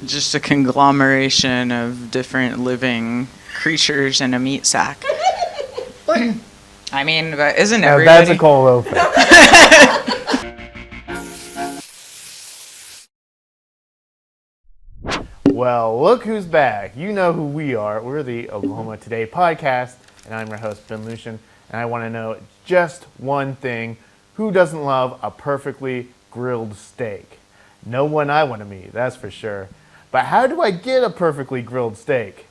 just a conglomeration of different living creatures in a meat sack. I mean, but isn't everybody? That's a cold open. Well, look who's back. You know who we are. We're the Oklahoma Today podcast, and I'm your host, Ben Lucian, and I want to know just one thing. Who doesn't love a perfectly grilled steak? No one I want to meet, that's for sure. But how do I get a perfectly grilled steak?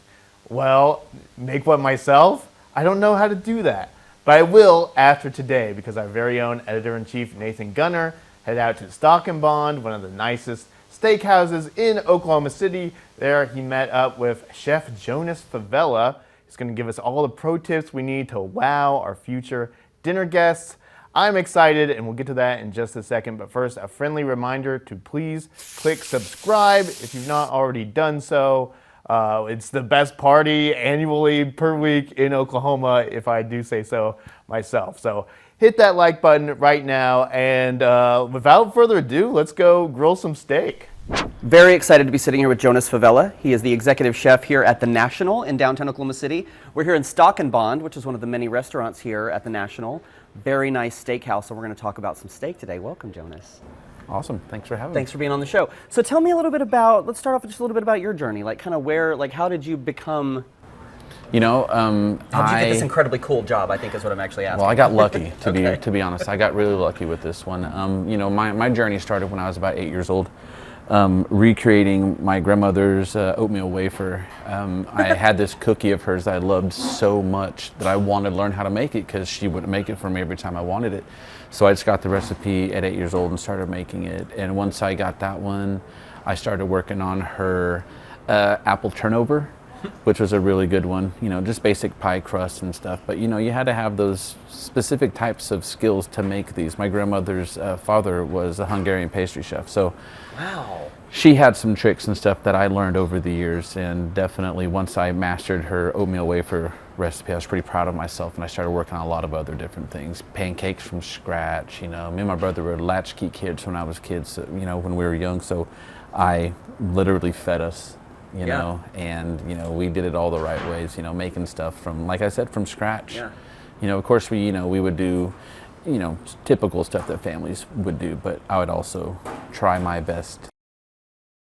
Well, make one myself? I don't know how to do that. But I will after today, because our very own editor-in-chief, Nathan Gunter, headed out to Stock and Bond, one of the nicest steakhouses in Oklahoma City. There he met up with Chef Jonas Favela. He's going to give us all the pro tips we need to wow our future dinner guests. I'm excited, and we'll get to that in just a second. But first, a friendly reminder to please click subscribe if you've not already done so. It's the best party annually per week in Oklahoma, if I do say so myself. So hit that like button right now, and without further ado, let's go grill some steak. Very excited to be sitting here with Jonas Favela. He is the executive chef here at the National in downtown Oklahoma City. We're here in Stock and Bond, which is one of the many restaurants here at the National. Very nice steakhouse, so we're going to talk about some steak today. Welcome, Jonas. Awesome. Thanks for having me. Thanks for being on the show. So tell me a little bit about, let's start off with just a little bit about your journey, like kind of where, like how did you become, You know, how did you get this incredibly cool job, I think is what I'm actually asking. well, I got lucky, Okay. to be honest. I got really lucky with this one. You know, my journey started when I was about 8 years old, recreating my grandmother's oatmeal wafer. I had this cookie of hers that I loved so much that I wanted to learn how to make it because she wouldn't make it for me every time I wanted it. So I just got the recipe at 8 years old and started making it. And once I got that one, I started working on her apple turnover, which was a really good one. You know, just basic pie crust and stuff. But you know, you had to have those specific types of skills to make these. My grandmother's father was a Hungarian pastry chef. So Wow. she had some tricks and stuff that I learned over the years, and definitely once I mastered her oatmeal wafer recipe, I was pretty proud of myself, and I started working on a lot of other different things. Pancakes from scratch, you know. Me and my brother were latchkey kids when I was kids, you know, when we were young, so I literally fed us, you know, and, you know, we did it all the right ways, you know, making stuff from, like I said, from scratch. Yeah. You know, of course, we would do, you know, typical stuff that families would do, but I would also try my best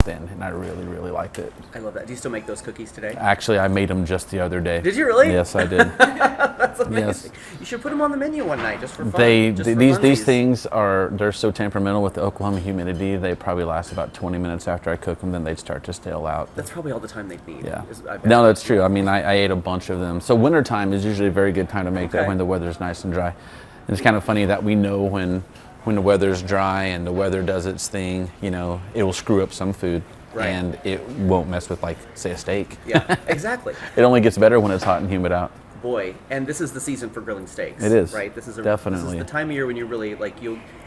then, and I really, really liked it. I love that. Do you still make those cookies today? Actually, I made them just the other day. Did you really? Yes, I did. That's amazing. Yes. You should put them on the menu one night just for fun. These things they're so temperamental with the Oklahoma humidity. They probably last about 20 minutes after I cook them, then they'd start to stale out. That's probably all the time they'd need. Yeah. I bet. No, that's true. I mean, I ate a bunch of them. So wintertime is usually a very good time to make that when the weather's nice and dry. And it's kind of funny that we know when the weather's dry and the weather does its thing, you know, it will screw up some food. Right. And it won't mess with, like, say, a steak. Yeah, exactly. It only gets better when it's hot and humid out. Boy, and this is the season for grilling steaks. It is. Right? This is Definitely. This is the time of year when you really, like,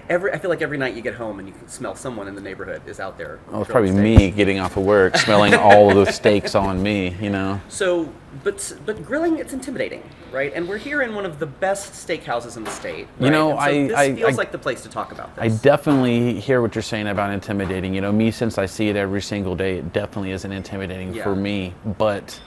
I feel like every night you get home and you can smell someone in the neighborhood is out there. Oh, it's grilling probably steaks. me getting off of work, smelling all of those steaks on me, you know. So, but grilling, it's intimidating, right? And we're here in one of the best steakhouses in the state. Right? You know, and so this feels I- like the place to talk about I this. definitely hear what you're saying about intimidating. You know, me, since I see it every single day, it definitely isn't intimidating for me. But,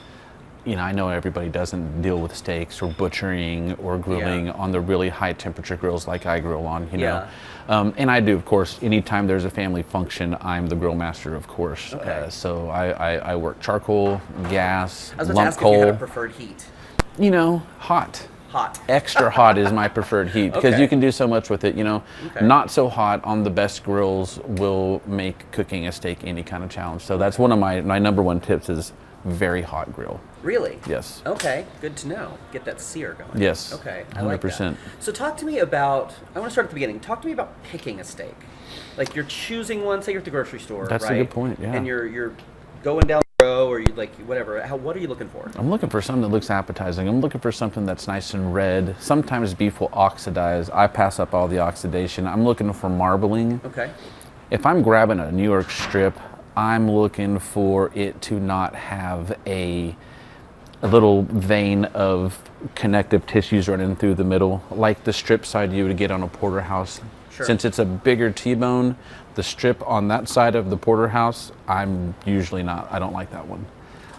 you know, I know everybody doesn't deal with steaks or butchering or grilling on the really high temperature grills like I grill on, you know. And I do, of course, anytime there's a family function, I'm the grill master, of course. Okay. So I work charcoal, gas, I was about to lump ask if you had a coal. preferred heat. You know, hot. Hot. Extra hot is my preferred heat because Okay. you can do so much with it, you know. Okay. Not so hot on the best grills will make cooking a steak any kind of challenge. So that's one of my number one tips is very hot grill. Really? Yes. Okay, good to know. Get that sear going. Yes. Okay, I like that. 100%. So talk to me about, I want to start at the beginning. Talk to me about picking a steak. Like you're choosing one, say you're at the grocery store, That's a right? good point, yeah. And you're going down the row or you like whatever. What are you looking for? I'm looking for something that looks appetizing. I'm looking for something that's nice and red. Sometimes beef will oxidize. I pass up all the oxidation. I'm looking for marbling. Okay. If I'm grabbing a New York strip, I'm looking for it to not have a little vein of connective tissues running through the middle, like the strip side you would get on a porterhouse Since it's a bigger T-bone, the strip on that side of the porterhouse, I don't like that one.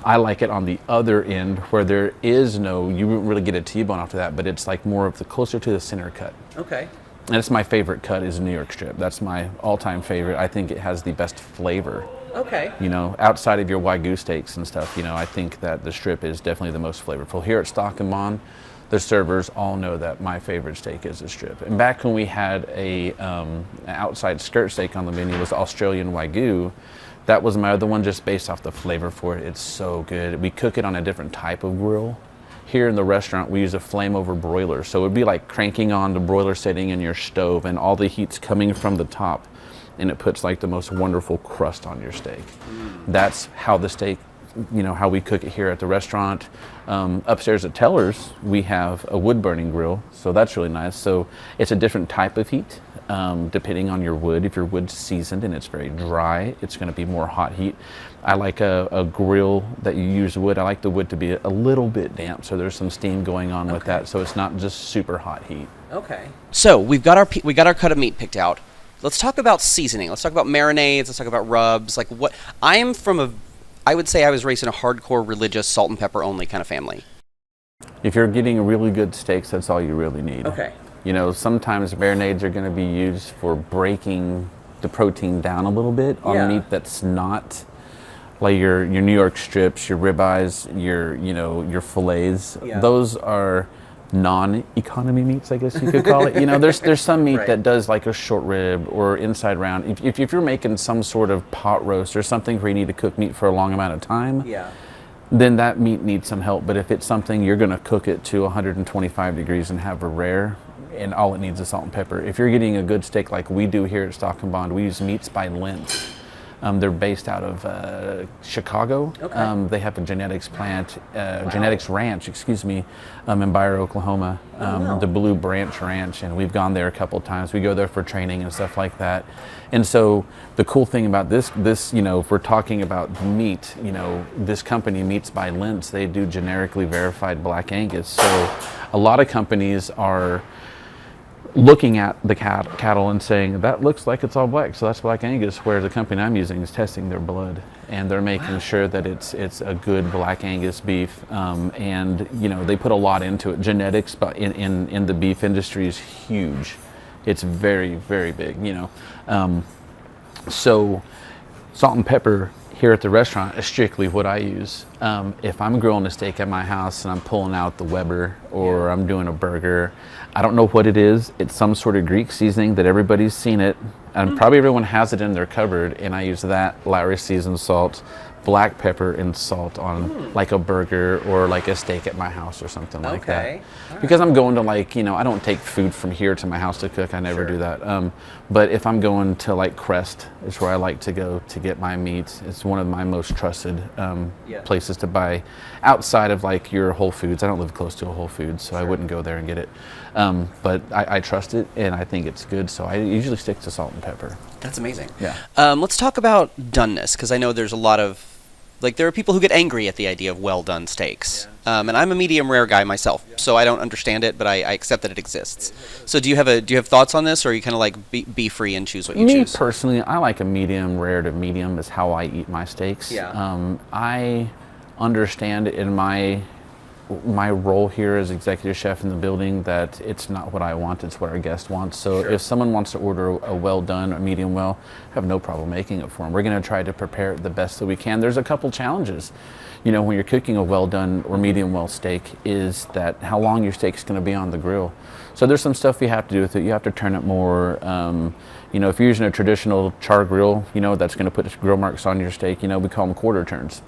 I like it on the other end where there is you wouldn't really get a T-bone after that, but it's like more of the closer to the center cut. Okay. And it's my favorite cut is New York strip. That's my all-time favorite. I think it has the best flavor. Okay. Outside of your Wagyu steaks and stuff, I think that the strip is definitely the most flavorful. Here at Stock and Bond, the servers all know that my favorite steak is the strip. And back when we had an outside skirt steak on the menu, was Australian Wagyu. That was my other one, just based off the flavor for it. It's so good. We cook it on a different type of grill. Here in the restaurant, we use a flame over broiler. So it would be like cranking on the broiler setting in your stove, and all the heat's coming from the top, and it puts like the most wonderful crust on your steak. That's how the steak, how we cook it here at the restaurant. Upstairs at Teller's, we have a wood burning grill, so that's really nice. So it's a different type of heat, depending on your wood. If your wood's seasoned and it's very dry, it's going to be more hot heat. I like a grill that you use wood. I like the wood to be a little bit damp, so there's some steam going on with that, so it's not just super hot heat. Okay. So we got our cut of meat picked out. Let's talk about seasoning. Let's talk about marinades. Let's talk about rubs. Like what I would say I was raised in a hardcore religious salt and pepper only kind of family. If you're getting really good steaks, that's all you really need. Okay. Sometimes marinades are going to be used for breaking the protein down a little bit on meat that's not like your New York strips, your ribeyes, your fillets. Yeah. Those are non-economy meats, I guess you could call it. There's some meat that does like a short rib or inside round. If you're making some sort of pot roast or something where you need to cook meat for a long amount of time, then that meat needs some help. But if it's something you're going to cook it to 125 degrees and have a rare, and all it needs is salt and pepper. If you're getting a good steak like we do here at Stock and Bond, we use meats by length. They're based out of Chicago. Okay. They have a genetics ranch, in Byron, Oklahoma, the Blue Branch Ranch, and we've gone there a couple times. We go there for training and stuff like that. And so the cool thing about this, if we're talking about meat, this company, Meats by Lentz, they do generically verified Black Angus. So a lot of companies are looking at the cattle and saying that looks like it's all black, so that's Black Angus, where the company I'm using is testing their blood, and they're making sure that it's a good Black Angus beef, and they put a lot into it. Genetics in the beef industry is huge. It's very, very big. So salt and pepper here at the restaurant is strictly what I use. If I'm grilling a steak at my house and I'm pulling out the Weber or I'm doing a burger, I don't know what it is. It's some sort of Greek seasoning that everybody's seen it, and probably everyone has it in their cupboard, and I use that, Lowry seasoned salt, black pepper and salt on like a burger or like a steak at my house or something like that. Because I'm going to I don't take food from here to my house to cook. I never do that. But if I'm going to like Crest, is where I like to go to get my meat. It's one of my most trusted places to buy outside of like your Whole Foods. I don't live close to a Whole Foods, so I wouldn't go there and get it. But I trust it and I think it's good, so I usually stick to salt and pepper. That's amazing. Yeah. Let's talk about doneness, because I know there's a lot of there are people who get angry at the idea of well done steaks. And I'm a medium rare guy myself, so I don't understand it, but I accept that it exists. So do you have thoughts on this, or are you kind of like be free and choose what you choose? Me personally, I like a medium rare to medium is how I eat my steaks. I understand in my role here as executive chef in the building that it's not what I want, it's what our guest wants. So if someone wants to order a well done or medium well, I have no problem making it for them. We're going to try to prepare it the best that we can. There's a couple challenges. When you're cooking a well done or medium well steak, is that how long your steak's going to be on the grill. So there's some stuff you have to do with it. You have to turn it more, if you're using a traditional char grill, that's going to put grill marks on your steak. We call them quarter turns.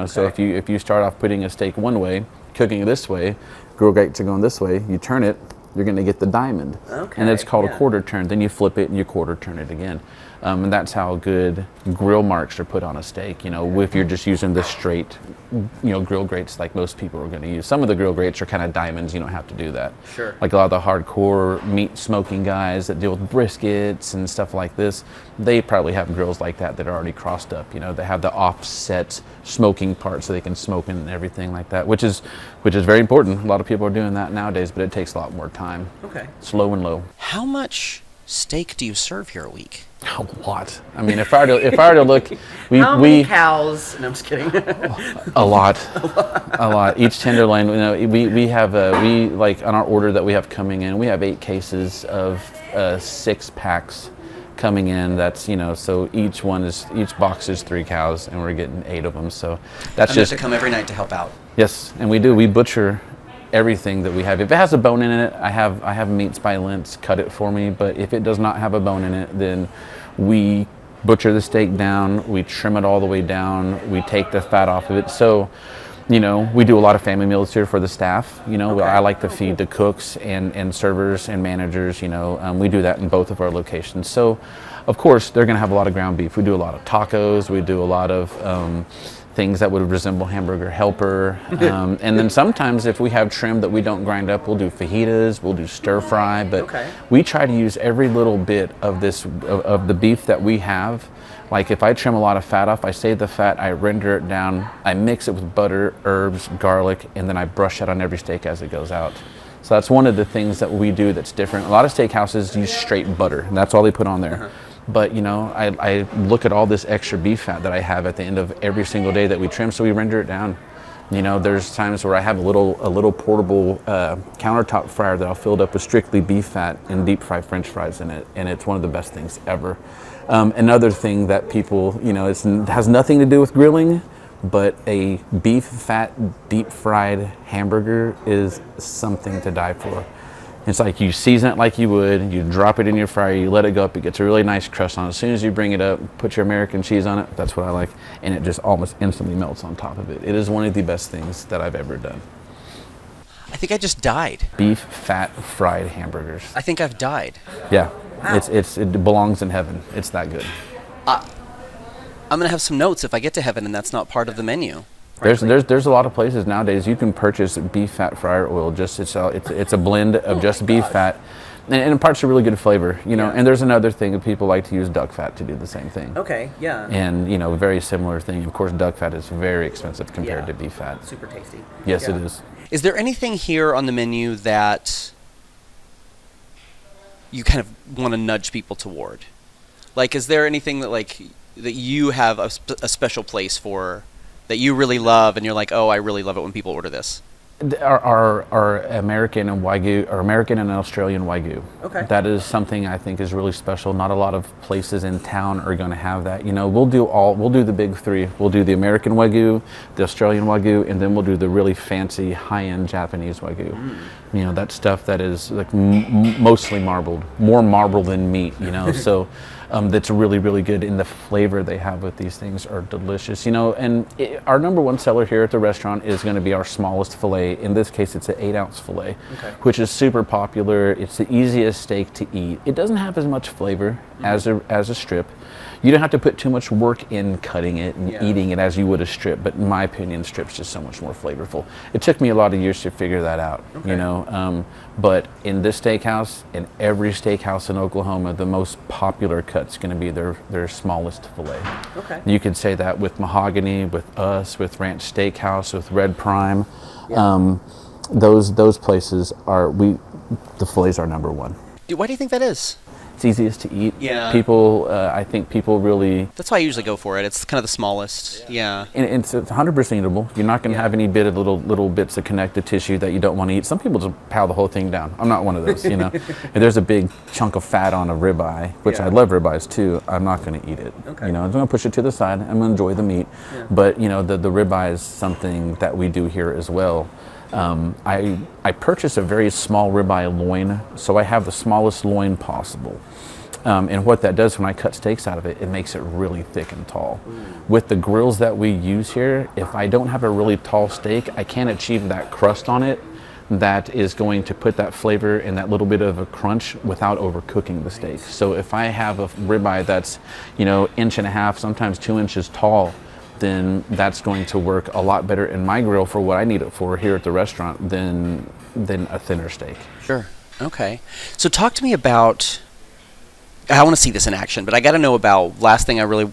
So if you start off putting a steak one way, cooking it this way, grill grates are going this way, you turn it, you're going to get the diamond. And it's called a quarter turn. Then you flip it and you quarter turn it again. And that's how good grill marks are put on a steak, if you're just using the straight, grill grates like most people are going to use. Some of the grill grates are kind of diamonds, you don't have to do that. Sure. Like a lot of the hardcore meat smoking guys that deal with briskets and stuff like this, they probably have grills like that are already crossed up, they have the offset smoking part so they can smoke and everything like that, which is very important. A lot of people are doing that nowadays, but it takes a lot more time. Okay. Slow and low. How much steak do you serve here a week? A lot. I mean, if I were to look, How many cows? No, I'm just kidding. a lot. Each tenderloin, we have on our order that we have coming in, we have 8 cases of 6 packs coming in. That's so each box is 3 cows, and we're getting 8 of them. So that's I'm just to come every night to help out. Yes, and we butcher everything that we have. If it has a bone in it, I have meats by Lentz cut it for me. But if it does not have a bone in it, then we butcher the steak down, we trim it all the way down, we take the fat off of it. So, we do a lot of family meals here for the staff. I like to feed the cooks and servers and managers. We do that in both of our locations. So, of course, they're going to have a lot of ground beef. We do a lot of tacos. We do a lot of things that would resemble hamburger helper. And then sometimes if we have trim that we don't grind up, we'll do fajitas, we'll do stir fry. But we try to use every little bit of of the beef that we have. Like if I trim a lot of fat off, I save the fat, I render it down, I mix it with butter, herbs, garlic, and then I brush it on every steak as it goes out. So that's one of the things that we do that's different. A lot of steakhouses use straight butter, and that's all they put on there. But I look at all this extra beef fat that I have at the end of every single day that we trim, so we render it down. There's times where I have a little portable countertop fryer that I'll fill up with strictly beef fat and deep fry French fries in it, and it's one of the best things ever. Another thing that people, it has nothing to do with grilling, but a beef fat deep fried hamburger is something to die for. It's like you season it like you would, you drop it in your fryer, you let it go up, it gets a really nice crust on it. As soon as you bring it up, put your American cheese on it, that's what I like, and it just almost instantly melts on top of it. It is one of the best things that I've ever done. I think I just died. Beef fat fried hamburgers. I think I've died. Yeah, Wow. it belongs in heaven. It's that good. I'm gonna have some notes if I get to heaven and that's not part of the menu. There's a lot of places nowadays you can purchase beef fat fryer oil. It's a blend of just beef fat, and it imparts a really good flavor. And there's another thing that people like to use duck fat to do the same thing. Okay, yeah. And very similar thing. Of course, duck fat is very expensive compared to beef fat. Super tasty. Yes, it is. Is there anything here on the menu that you kind of want to nudge people toward? Like, is there anything that you have a special place for, that you really love, and you're like, oh, I really love it when people order this? Our American and Wagyu, or American and Australian Wagyu. Okay. That is something I think is really special. Not a lot of places in town are going to have that. We'll do the big 3. We'll do the American Wagyu, the Australian Wagyu, and then we'll do the really fancy high-end Japanese Wagyu. That stuff that is like mostly marbled, more marble than meat. So. That's really, really good, and the flavor they have with these things are delicious. And our number one seller here at the restaurant is going to be our smallest filet. In this case, it's an 8-ounce filet, which is super popular. It's the easiest steak to eat. It doesn't have as much flavor as a strip. You don't have to put too much work in cutting it and eating it as you would a strip, but in my opinion, strip's just so much more flavorful. It took me a lot of years to figure that out, but in this steakhouse, in every steakhouse in Oklahoma, the most popular cut's going to be their smallest filet. Okay. You could say that with Mahogany, with us, with Ranch Steakhouse, with Red Prime. Those places the fillets are number one. Why do you think that is? It's easiest to eat. Yeah. I think people really... That's why I usually go for it. It's kind of the smallest. Yeah. And it's 100% eatable. You're not going to have any bit of little bits of connective tissue that you don't want to eat. Some people just pow the whole thing down. I'm not one of those, If there's a big chunk of fat on a ribeye, which I love ribeyes too, I'm not going to eat it. Okay. I'm going to push it to the side. I'm going to enjoy the meat. Yeah. But, the ribeye is something that we do here as well. I purchased a very small ribeye loin, so I have the smallest loin possible. And what that does when I cut steaks out of it, it makes it really thick and tall. With the grills that we use here, if I don't have a really tall steak, I can't achieve that crust on it that is going to put that flavor and that little bit of a crunch without overcooking the steak. So if I have a ribeye that's, 1.5 inches, sometimes 2 inches tall, then that's going to work a lot better in my grill for what I need it for here at the restaurant than a thinner steak. Sure. Okay. So talk to me about, I want to see this in action, but I got to know about, last thing I really want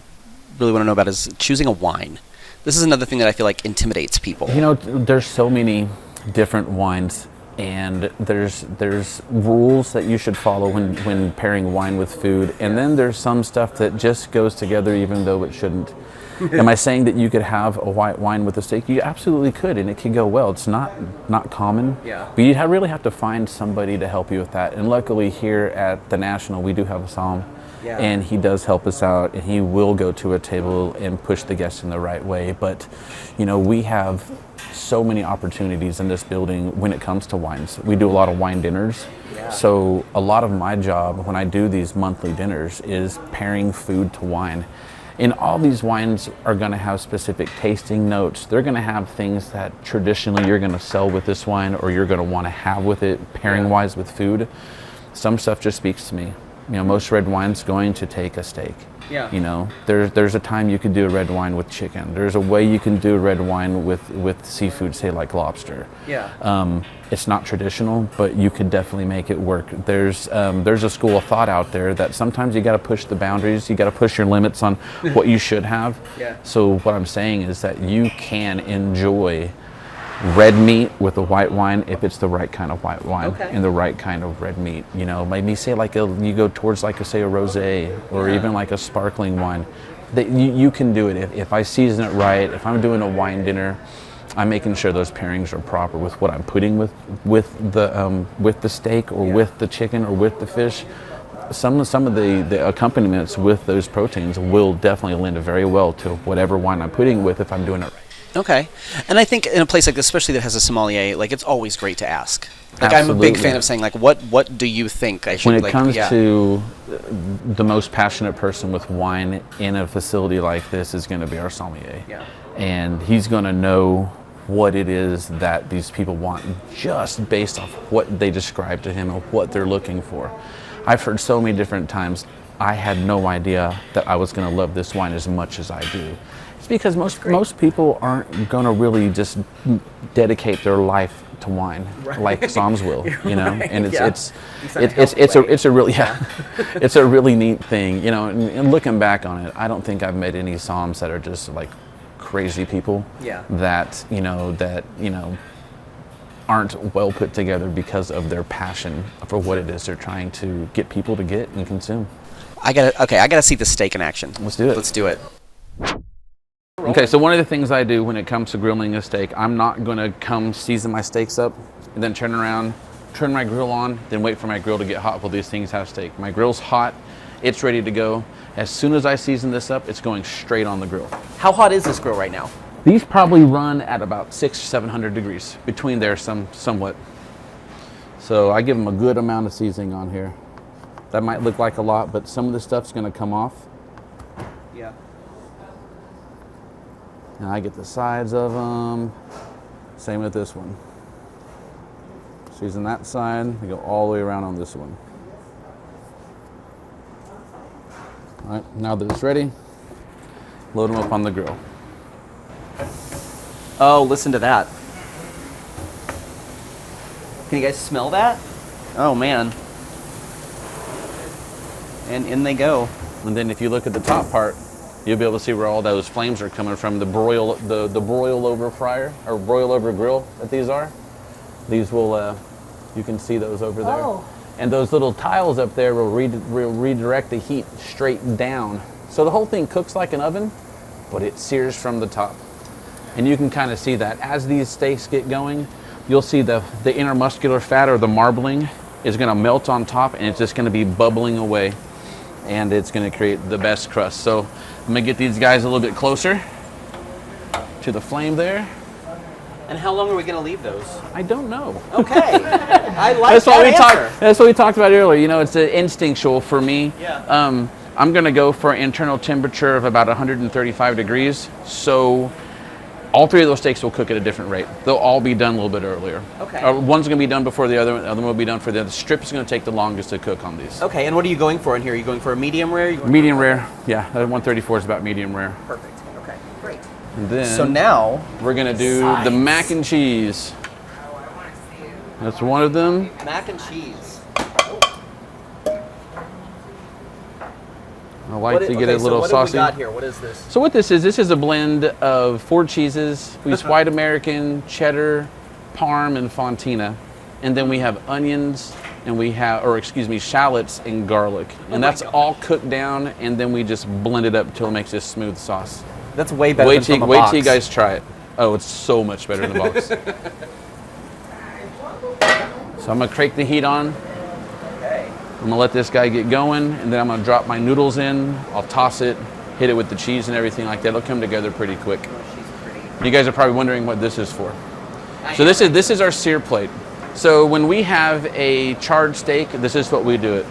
to know about is choosing a wine. This is another thing that I feel like intimidates people. There's so many different wines, and there's rules that you should follow when pairing wine with food, and then there's some stuff that just goes together even though it shouldn't. Am I saying that you could have a white wine with a steak? You absolutely could, and it could go well. It's not common, but you really have to find somebody to help you with that. And luckily here at the National, we do have a somm, and he does help us out, and he will go to a table and push the guests in the right way. But, you know, we have so many opportunities in this building when it comes to wines. We do a lot of wine dinners. So a lot of my job when I do these monthly dinners is pairing food to wine. And all these wines are going to have specific tasting notes. They're going to have things that traditionally you're going to sell with this wine or you're going to want to have with it, pairing wise with food. Some stuff just speaks to me. You know, most red wine's going to take a steak. You know, there's a time you could do a red wine with chicken. There's a way you can do a red wine with seafood, say like lobster. It's not traditional, but you could definitely make it work. There's a school of thought out there that sometimes you got to push the boundaries. You got to push your limits on what you should have. So what I'm saying is that you can enjoy red meat with a white wine if it's the right kind of white wine and the right kind of red meat. You know, maybe say like you go towards like a rosé or even like a sparkling wine. That you can do it if I season it right. If I'm doing a wine dinner, I'm making sure those pairings are proper with what I'm putting with the steak or with the chicken or with the fish. Some of the accompaniments with those proteins will definitely lend very well to whatever wine I'm putting with if I'm doing it right. Okay. And I think in a place like this, especially that has a sommelier, like it's always great to ask. Like Absolutely. I'm a big fan of saying like, what do you think I should When it like, comes to the most passionate person with wine in a facility like this is going to be our sommelier. And he's going to know what it is that these people want just based off what they describe to him or what they're looking for. I've heard so many different times, I had no idea that I was going to love this wine as much as I do. It's because most people aren't going to really just dedicate their life to wine like somms will, you know. And it's a really it's a really neat thing, you know. And looking back on it, I don't think I've met any somms that are just like crazy people that you know aren't well put together because of their passion for what it is they're trying to get people to get and consume. I gotta see the steak in action. Let's do it. Let's do it. Okay, so one of the things I do when it comes to grilling a steak, I'm not going to come season my steaks up and then turn around, turn my grill on, then wait for my grill to get hot while these things have steak. My grill's hot, it's ready to go. As soon as I season this up, it's going straight on the grill. How hot is this grill right now? These probably run at about 600 or 700 degrees, between there somewhat. So I give them a good amount of seasoning on here. That might look like a lot, but some of the stuff's going to come off. And I get the sides of them. Same with this one. Season that side, we go all the way around on this one. All right, now that it's ready, load them up on the grill. Oh, listen to that. Can you guys smell that? Oh man. And in they go. And then if you look at the top part, you'll be able to see where all those flames are coming from. The broil over fryer or broil over grill that these are. These will, you can see those over there. And those little tiles up there will redirect the heat straight down. So the whole thing cooks like an oven, but it sears from the top. And you can kind of see that as these steaks get going, you'll see the intermuscular fat or the marbling is going to melt on top, and it's just going to be bubbling away, and it's going to create the best crust. So I'm going to get these guys a little bit closer to the flame there. And how long are we going to leave those? I don't know. Okay. I like that answer. That's what we talked about earlier. You know, it's instinctual for me. Yeah. I'm going to go for an internal temperature of about 135 degrees. So all three of those steaks will cook at a different rate. They'll all be done a little bit earlier. Okay. One's going to be done before the other one will be done for the other. The strip is going to take the longest to cook on these. Okay, and what are you going for in here? Are you going for a medium rare? Medium rare. Yeah, 134 is about medium rare. Perfect. Okay, great. And then So now we're going to do the mac and cheese. That's one of them. mac and cheese. I like to get it a little so what saucy. What have we got here? What is this? So what this is a blend of 4 cheeses. We use white American, cheddar, Parm, and Fontina. and then we have onions, and we have, or excuse me, shallots and garlic. And that's all cooked down, and then we just blend it up until it makes this smooth sauce. That's way better than from a Wait box. till you guys try it. Oh, it's so much better in the box. So I'm gonna crank the heat on. Okay. I'm gonna let this guy get going, and then I'm gonna drop my noodles in. I'll toss it, hit it with the cheese and everything like that. It'll come together pretty quick. Oh, she's pretty. You guys are probably wondering what this is for. So this is our sear plate. So when we have a charred steak, this is what we do it.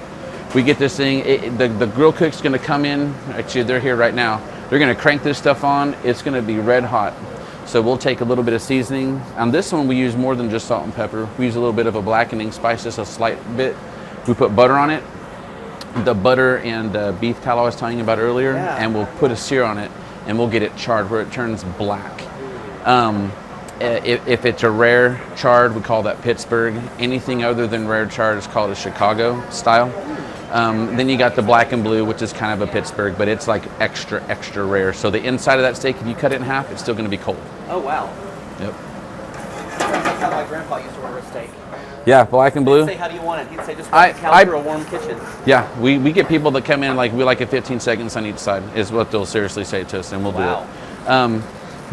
We get this thing, the grill cook's gonna come in, actually they're here right now. They're gonna crank this stuff on, it's gonna be red hot. So we'll take a little bit of seasoning. On this one we use more than just salt and pepper. We use a little bit of a blackening spice, just a slight bit. We put butter on it. The butter and beef tallow I was telling you about earlier, and we'll put a sear on it, and we'll get it charred where it turns black. If it's a rare charred, we call that Pittsburgh. Anything other than rare charred is called a Chicago style. Then you got the black and blue, which is kind of a Pittsburgh, but it's like extra, extra rare. So the inside of that steak, if you cut it in half, it's still going to be cold. Oh, wow. Yep. That's how my grandpa used to order a steak. Yeah, black and blue. He'd say, how do you want it? He'd say, just want the cow through a warm kitchen. Yeah, we get people that come in like, we like it 15 seconds on each side, is what they'll seriously say to us, and we'll do it.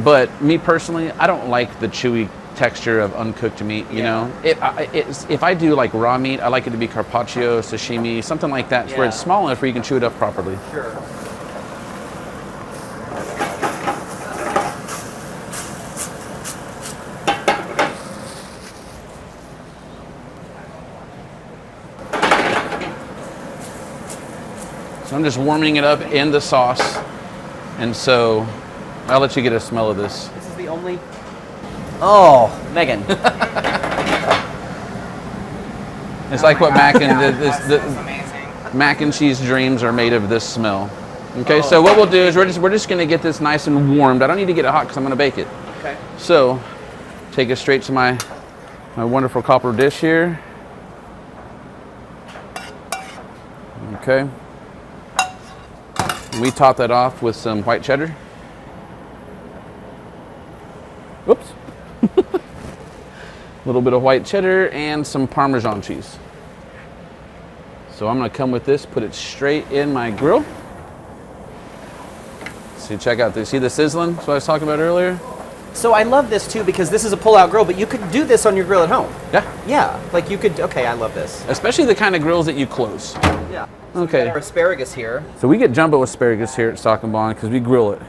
But me personally, I don't like the chewy texture of uncooked meat, you know? If I do like raw meat, I like it to be carpaccio, sashimi, something like that, where it's small enough where you can chew it up properly. Sure. So I'm just warming it up in the sauce, and so I'll let you get a smell of this. This is the only... Oh, Megan. It's like what mac and This is amazing. mac and cheese dreams are made of this smell. Okay, so what we'll do is we're just gonna get this nice and warmed. I don't need to get it hot because I'm gonna bake it. Okay. So take it straight to my wonderful copper dish here. Okay. We top that off with some white cheddar. Oops. A little bit of white cheddar and some Parmesan cheese. So I'm gonna come with this, put it straight in my grill. See, check out this. See the sizzling? That's what I was talking about earlier. So I love this too because this is a pull-out grill, but you could do this on your grill at home. Yeah. Yeah, like you could, okay, I love this. Especially the kind of grills that you close. Yeah. Okay. Our asparagus here. So we get jumbo asparagus here at Stock and Bond because we grill it.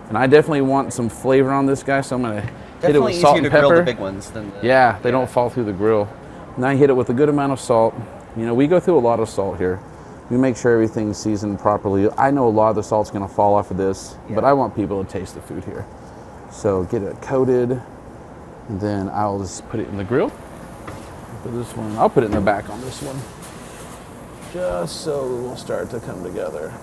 And I definitely want some flavor on this guy, so I'm gonna hit it with salt and Definitely easier to pepper. grill the big ones than the... Yeah, they don't fall through the grill. Now you hit it with a good amount of salt. You know, we go through a lot of salt here. We make sure everything's seasoned properly. I know a lot of the salt's gonna fall off of this, but I want people to taste the food here. So get it coated, and then I'll just put it in the grill. For this one, I'll put it in the back on this one, just so it will start to come together.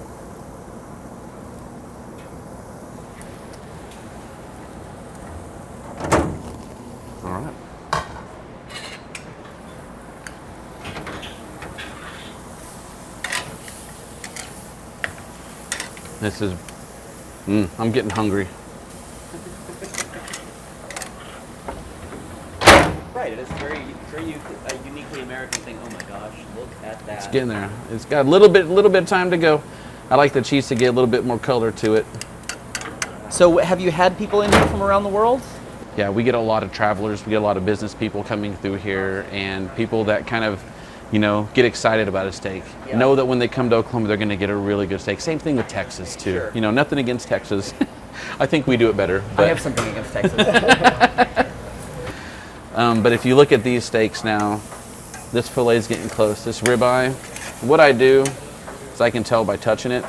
All right. This is, I'm getting hungry. Right, it is very a uniquely American thing. Oh my gosh, look at that. It's getting there. It's got a little bit of time to go. I like the cheese to get a little bit more color to it. So have you had people in here from around the world? Yeah, we get a lot of travelers. We get a lot of business people coming through here, and people that kind of, you know, get excited about a steak. Yeah. Know that when they come to Oklahoma, they're going to get a really good steak. Same thing with Texas too. Sure. You know, nothing against Texas. I think we do it better. But, I have something against Texas. but if you look at these steaks now, this fillet is getting close. This ribeye, what I do is I can tell by touching it.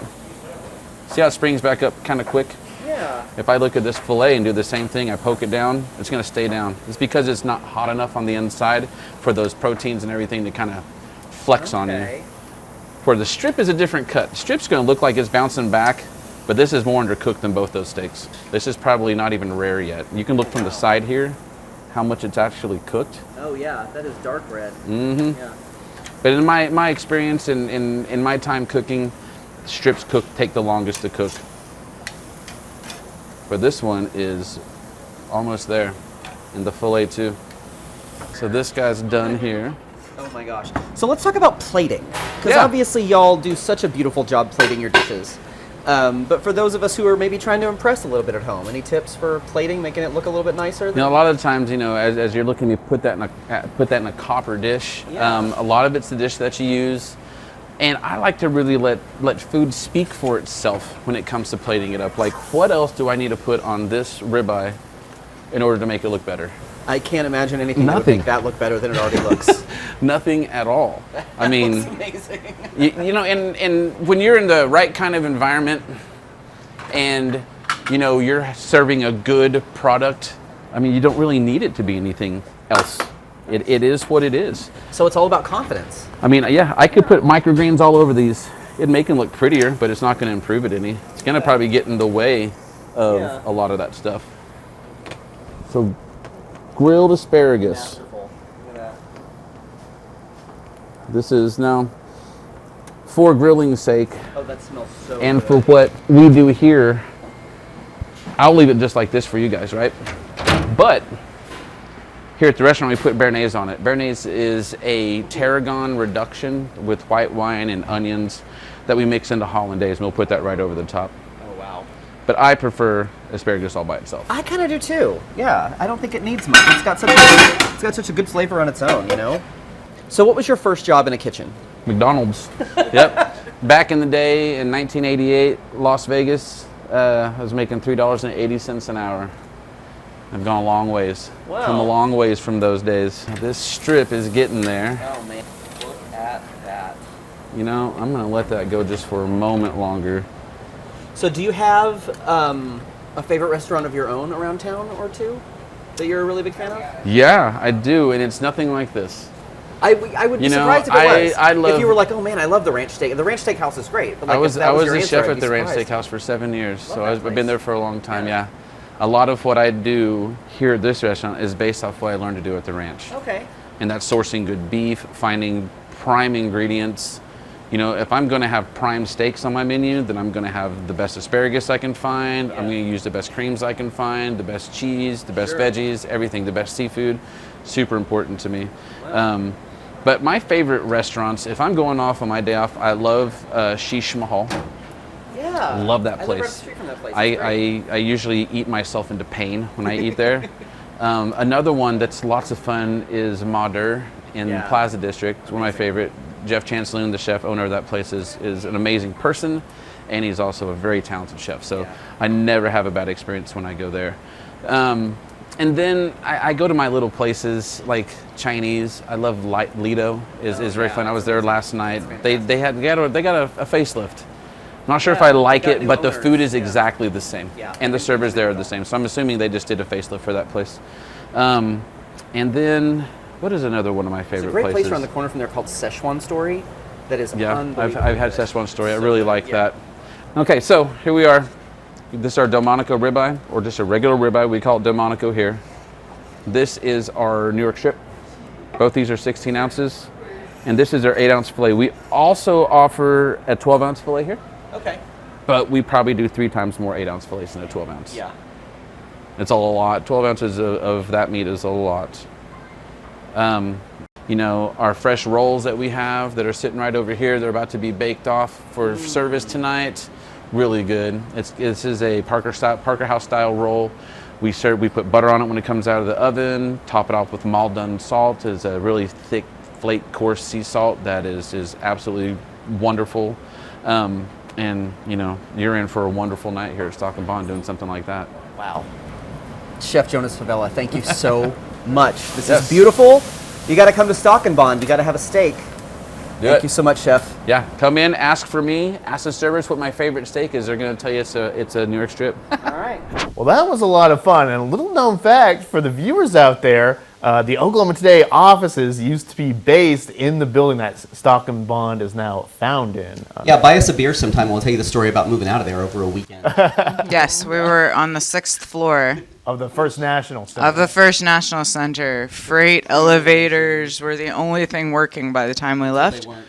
See how it springs back up kind of quick? Yeah. If I look at this fillet and do the same thing, I poke it down, it's going to stay down. It's because it's not hot enough on the inside for those proteins and everything to kind of flex on you. For the strip is a different cut. Strip's going to look like it's bouncing back, but this is more undercooked than both those steaks. This is probably not even rare yet. You can look from the side here how much it's actually cooked. Oh yeah, that is dark red. Mm-hmm. Yeah. But in my experience, in my time cooking, strips take the longest to cook. But this one is almost there, and the fillet too. So this guy's done here. Oh my gosh. So let's talk about plating, because Yeah. obviously y'all do such a beautiful job plating your dishes. But for those of us who are maybe trying to impress a little bit at home, any tips for plating, making it look a little bit nicer? You know, a lot of times, you know, as you're looking to put that in a copper dish, Yeah. a lot of it's the dish that you use. And I like to really let food speak for itself when it comes to plating it up. Like, what else do I need to put on this ribeye in order to make it look better? I can't imagine anything that would Nothing. make that look better than it already looks. Nothing at all. I mean, Amazing. you know, and when you're in the right kind of environment and, you know, you're serving a good product, I mean, you don't really need it to be anything else. It is what it is. So it's all about confidence. I mean, yeah, I could put microgreens all over these. It'd make them look prettier, but it's not going to improve it any. It's going to probably get in the way of a lot of that stuff. So, grilled asparagus. Masterful. Look at that. This is now for grilling's sake Oh, that smells so and good. for what we do here. I'll leave it just like this for you guys, right? But here at the restaurant, we put béarnaise on it. Béarnaise is a tarragon reduction with white wine and onions that we mix into hollandaise, and we'll put that right over the top. Oh, wow. But I prefer asparagus all by itself. I kind of do too. Yeah, I don't think it needs much. It's got such a good flavor on its own, you know? So what was your first job in a kitchen? McDonald's. Yep. Back in the day in 1988, Las Vegas, I was making $3.80 an hour. I've gone a long ways. Wow. Come a long ways from those days. This strip is getting there. Oh man, look at that. You know, I'm going to let that go just for a moment longer. So do you have a favorite restaurant of your own around town or two that you're a really big fan of? Yeah, I do, and it's nothing like this. I would be You know, surprised if it was. I love- if you were like, oh man, I love the ranch steak. The ranch steakhouse is great. But like, I was if that was a your answer, chef I'd at be the Ranch surprised. Steakhouse for 7 years, so that I've place. been there for a long time, Yeah. yeah. A lot of what I do here at this restaurant is based off what I learned to do at the ranch. Okay. And that's sourcing good beef, finding prime ingredients. You know, if I'm going to have prime steaks on my menu, then I'm going to have the best asparagus I can find. I'm going to use the best creams I can find, the best cheese, the best Sure. veggies, everything, the best seafood. Super important to me. But my favorite restaurants, if I'm going off on my day off, I love Sheesh Mahal. Yeah. Love that I live place. right up the street from that place. It's great. I usually eat myself into pain when I eat there. Another one that's lots of fun is Mader in Yeah. Plaza District. It's one of my favorite. Jeff Chancellor, the chef owner of that place, is an amazing person, and he's also a very talented chef. So Yeah. I never have a bad experience when I go there. And then I go to my little places like Chinese. I love Lido is very yeah, fun. I was that's there amazing. last night. That's They got a facelift. I'm not sure if Yeah, I like they got it, new but the owners, food is yeah. exactly the same. Yeah. And the servers there are the same. So I'm assuming they just did a facelift for that place. And then, what is another one of my There's favorite a great places? place around the corner from there called Szechuan Story that is Yeah, unbelievable. I've had Szechuan Story. I So really good, like yeah. that. Okay, so here we are. This is our Delmonico ribeye, or just a regular ribeye. We call it Delmonico here. This is our New York strip. Both these are 16 ounces. And this is our 8-ounce filet. We also offer a 12-ounce filet here, Okay. but we probably do 3 times more 8-ounce fillets than a 12-ounce. Yeah. It's a lot. 12 ounces of that meat is a lot. You know, our fresh rolls that we have that are sitting right over here, they're about to be baked off for service tonight. Really good. This is a Parker House style roll. We put butter on it when it comes out of the oven. Top it off with Maldon salt. It's a really thick, flake, coarse sea salt that is absolutely wonderful. And you know, you're in for a wonderful night here at Stock and Bond doing something like that. Wow. Chef Jonas Favela, thank you so much. This Yes. is beautiful. You got to come to Stock and Bond. You got to have a steak. Do Thank it. you so much, Chef. Yeah, come in, ask for me, ask the servers what my favorite steak is. They're going to tell you it's a New York strip. All right. Well, that was a lot of fun. And a little known fact for the viewers out there, the Oklahoma Today offices used to be based in the building that Stock and Bond is now found in. Yeah, buy us a beer sometime. We'll tell you the story about moving out of there over a weekend. Yes, we were on the 6th floor Of the First National Center. of the First National Center. Freight elevators were the only thing working by the time we left. They weren't.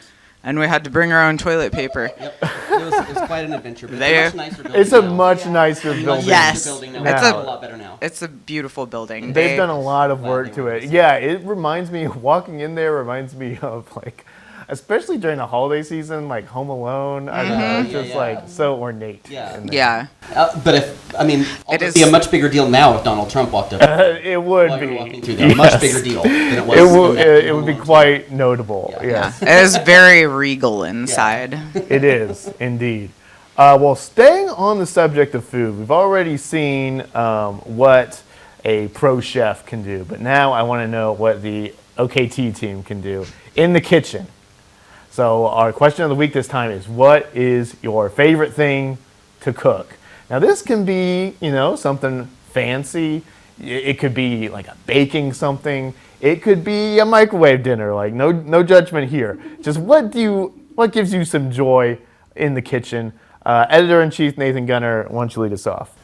and we had to bring our own toilet paper. Yep. It was quite an adventure. But They- it's a much nicer building It's a now. much nicer building. Yes. Building now. It's It's a- a lot better now. It's a beautiful building. They've done a lot of Glad work they to were it. busy. Yeah, it reminds me, walking in there reminds me of like, especially during the holiday season, like Home Alone. I don't know, it's Yeah, just yeah. like so ornate. Yeah. in there. Yeah. But it It would be is- a much bigger deal now if Donald Trump walked up. It would while be. you're walking through there. A much bigger deal than it was. It in would, that it would be Home Alone. quite notable. Yeah. Yes, It is very regal inside. it is indeed. Well, staying on the subject of food, we've already seen what a pro chef can do, but now I want to know what the OKT team can do in the kitchen. So our question of the week this time is, what is your favorite thing to cook? Now this can be, something fancy. It could be like a baking something. It could be a microwave dinner. Like no judgment here. Just what gives you some joy in the kitchen? Editor-in-Chief Nathan Gunter, why don't you lead us off?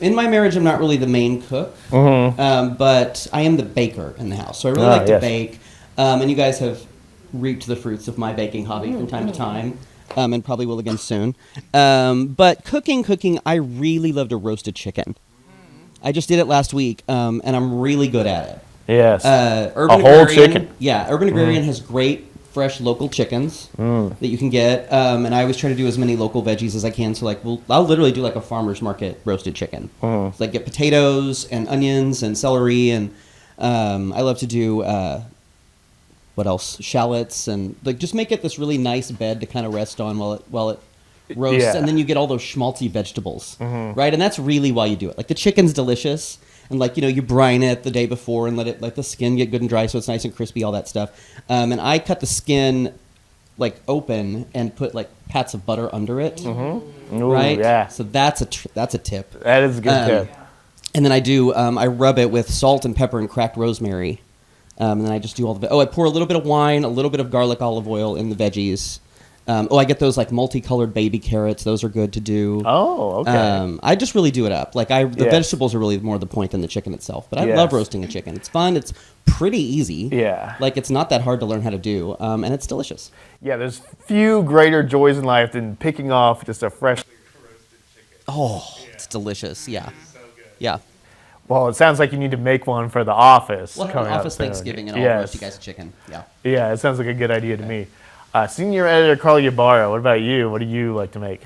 In my marriage, I'm not really the main cook, but I am the baker in the house. So I really like to yes. bake, and you guys have reaped the fruits of my baking hobby from time to time, and probably will again soon. But cooking, I really love to roast a chicken. I just did it last week, and I'm really good at it. Yes. Urban A whole Agrarian, chicken. Yeah, Urban Agrarian has great fresh local chickens that you can get, and I always try to do as many local veggies as I can. So I'll literally do like a farmer's market roasted chicken. So I get potatoes and onions and celery, and I love to do what else? Shallots, and just make it this really nice bed to kind of rest on while it roasts, Yeah. and then you get all those schmaltzy vegetables, right? And that's really why you do it. Like the chicken's delicious. And you brine it the day before and let the skin get good and dry so it's nice and crispy, all that stuff. And I cut the skin open and put pats of butter under it, Ooh, right? yeah. So that's a tip. That is a good tip. And then I rub it with salt and pepper and cracked rosemary. And then I just do all the. I pour a little bit of wine, a little bit of garlic olive oil in the veggies. I get those multicolored baby carrots. Those are good to do. Oh, okay. I just really do it up. The Yes. vegetables are really more the point than the chicken itself. But I Yes. love roasting a chicken. It's fun. It's pretty easy. Yeah. It's not that hard to learn how to do, and it's delicious. Yeah, there's few greater joys in life than picking off just a freshly roasted chicken. Oh, it's delicious. Yeah. Yeah. Well, it sounds like you need to make one for the office. We'll have coming an up office soon. Thanksgiving, and I'll Yes. roast you guys a chicken. Yeah. Yeah, it sounds like a good idea to me. Senior editor Carly Ybarra, what about you? What do you like to make?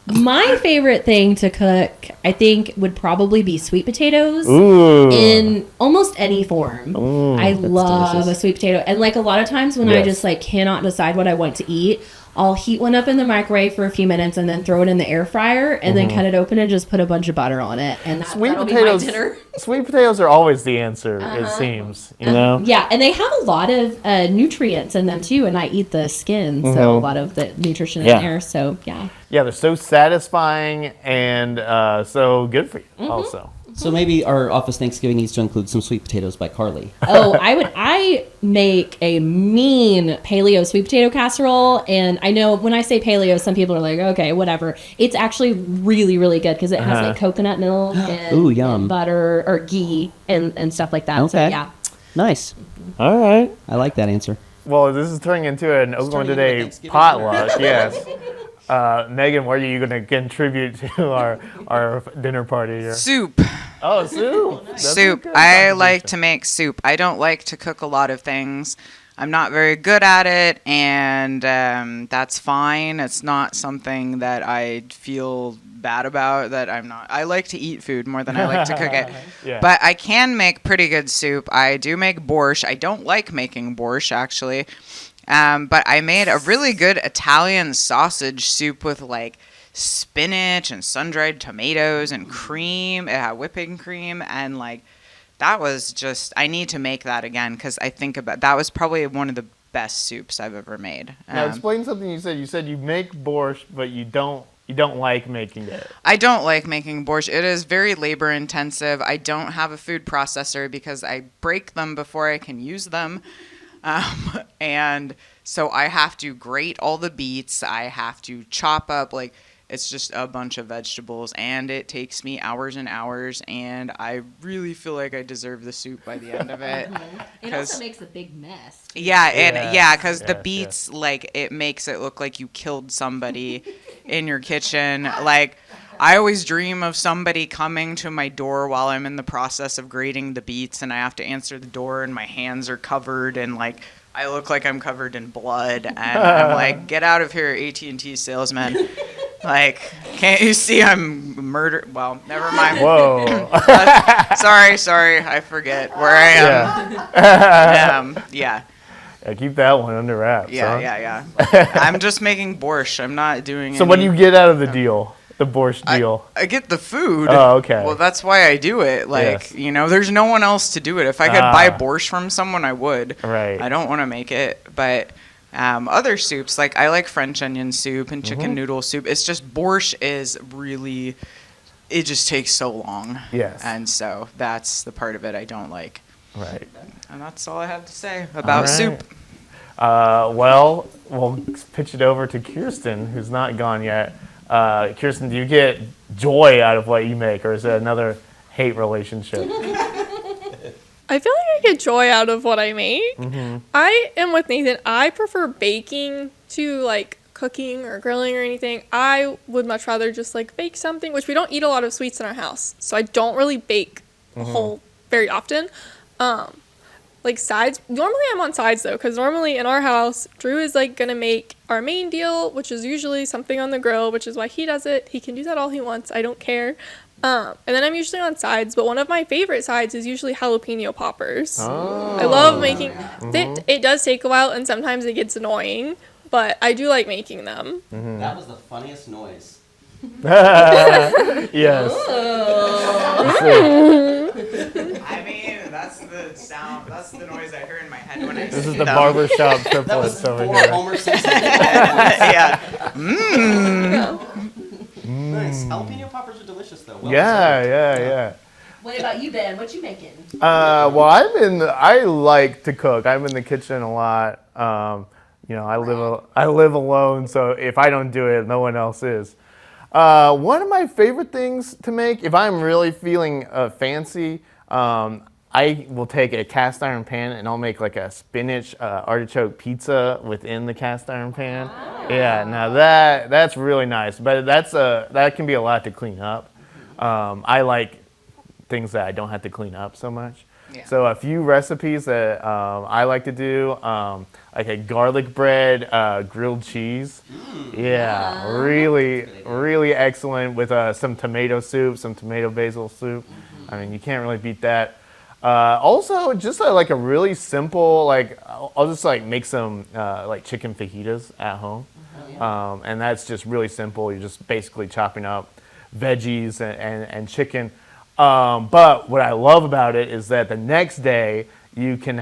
My favorite thing to cook, I think, would probably be sweet potatoes. Ooh. In almost any form. I love delicious. a sweet potato. And a lot of times when I just cannot decide what I want to eat, I'll heat one up in the microwave for a few minutes and then throw it in the air fryer and then cut it open and just put a bunch of butter on it. And that'll be my dinner. Sweet potatoes are always the answer, it seems. You know? Yeah, and they have a lot of nutrients in them too, and I eat the skin, so a lot of the nutrition in there. So yeah. Yeah, they're so satisfying and so good for you also. So maybe our office Thanksgiving needs to include some sweet potatoes by Carly. Oh, I make a mean paleo sweet potato casserole, and I know when I say paleo, some people are like, okay, whatever. It's actually really, really good because it has coconut milk and, Ooh, yum. and butter or ghee and stuff like that. So Okay. yeah. Nice. All right. I like that answer. Well, this is turning into an Oklahoma turning into Today Thanksgiving potluck, yes. Megan, what are you going to contribute to our dinner party here? Soup. Oh, soup. That's a Soup. good I like contribution. to make soup. I don't like to cook a lot of things. I'm not very good at it, and that's fine. It's not something that I feel bad about, that I'm not. I like to eat food more than I like to cook it. Yeah. But I can make pretty good soup. I do make borscht. I don't like making borscht, actually. But I made a really good Italian sausage soup with spinach and sun-dried tomatoes and cream. It had whipping cream, and that was just, I need to make that again because I think that was probably one of the best soups I've ever made. Now explain something you said. You said you make borscht, but you don't like making it. I don't like making borscht. It is very labor intensive. I don't have a food processor because I break them before I can use them. And so I have to grate all the beets. I have to chop up It's just a bunch of vegetables, and it takes me hours and hours, and I really feel like I deserve the soup by the end of it. It also makes a big mess. Yeah, and Yes, because the yes, beets, like, it makes it look like you killed somebody in your kitchen. Like, I always dream of somebody coming to my door while I'm in the process of grating the beets, and I have to answer the door, and my hands are covered, and, like, I look like I'm covered in blood, and I'm like, get out of here, AT&T salesman. Like, can't you see I'm murdered? Well, never mind. Whoa. Sorry, I forget where I am. Yeah. Yeah, keep that one under wraps. huh? Yeah. I'm just making borscht. I'm not doing So what do you get out of the deal? The borscht deal? I get the food. Oh, okay. Well, that's why I do it. Like, Yes. there's no one else to do it. If I could buy borscht from someone, I would. Right. I don't want to make it, but other soups, like I like French onion soup and chicken noodle soup. It's just borscht is really, it just takes so long. Yes. And so that's the part of it I don't like. Right. And that's all I have to say about soup. Well, we'll pitch it over to Kirsten, who's not gone yet. Kirsten, do you get joy out of what you make, or is it another hate relationship? I feel like I get joy out of what I make. I am with Nathan. I prefer baking to like cooking or grilling or anything. I would much rather just like bake something, which we don't eat a lot of sweets in our house, so I don't really bake a whole very often. Like sides, normally I'm on sides though, because normally in our house, Drew is like gonna make our main deal, which is usually something on the grill, which is why he does it. He can do that all he wants. I don't care. And then I'm usually on sides, but one of my favorite sides is usually jalapeno poppers. I love making it does take a while, and sometimes it gets annoying, but I do like making them. That was the funniest noise. Yes. I mean, that's the sound. That's the noise I hear in my head when I This is the barbershop triplets over Four here. Homer Simpson. Yeah. Nice. Jalapeno poppers are delicious though. Well Yeah. What about you, Ben? What you making? Well, I like to cook. I'm in the kitchen a lot. I live alone, so if I don't do it, no one else is. One of my favorite things to make, if I'm really feeling fancy, I will take a cast iron pan and I'll make like a spinach artichoke pizza within the cast iron pan. Yeah, now that's really nice, but that can be a lot to clean up. I like things that I don't have to clean up so much. Yeah. So a few recipes that I like to do, like a garlic bread grilled cheese. Yeah, really excellent with some tomato soup, some tomato basil soup. I mean, you can't really beat that. Also, just like a really simple, like I'll just like make some like chicken fajitas at home, and that's just really simple. You're just basically chopping up veggies and chicken. But what I love about it is that the next day you can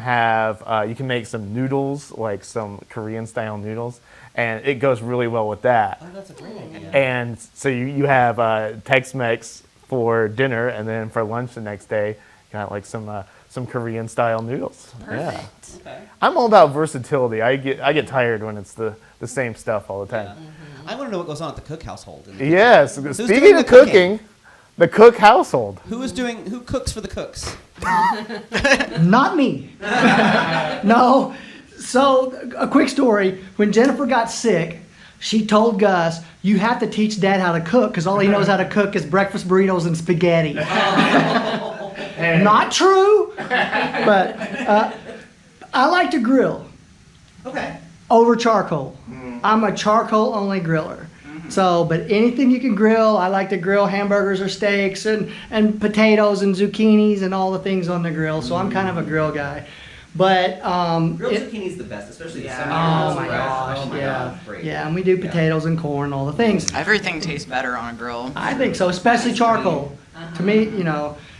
make some noodles, like some Korean style noodles, and it goes really well with that. Oh, that's a great idea. And so you have Tex-Mex for dinner, and then for lunch the next day, you got like some Korean style noodles. Perfect. Yeah. Okay. I'm all about versatility. I get tired when it's the same stuff all the time. I want to know what goes on at the cook household. In the kitchen. Yes. doing Speaking the of cooking, the cook household. Who cooks for the cooks? Not me. No. So, a quick story. When Jennifer got sick, she told Gus, "You have to teach Dad how to cook because all he knows how to cook is breakfast burritos and spaghetti." Not true, but I like to grill. Okay. Over charcoal. I'm a charcoal only griller. So, but anything you can grill, I like to grill hamburgers or steaks and potatoes and zucchinis and all the things on the grill. So I'm kind of a grill guy. But Grilled zucchini's the best, especially the summer. oh my gosh, Oh my yeah, God, great. yeah, and we do potatoes and corn, all the things. Everything tastes better on a grill. I think so, especially charcoal. To me,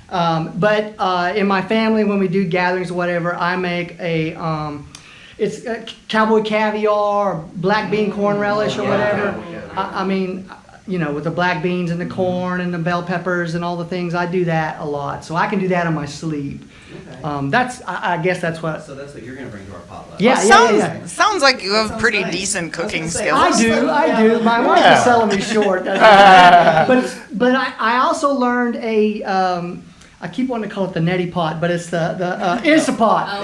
but in my family, when we do gatherings or whatever, I make it's cowboy caviar, or black bean corn relish or whatever. I mean, with the black beans and the corn and the bell peppers and all the things. I do that a lot, so I can do that in my sleep. I guess that's what. So that's what you're gonna bring to our potluck. Yeah, Sounds like you have pretty decent cooking skills. I do. My wife is selling me short. But I also learned I keep wanting to call it the neti pot, but it's the Instapot. Oh,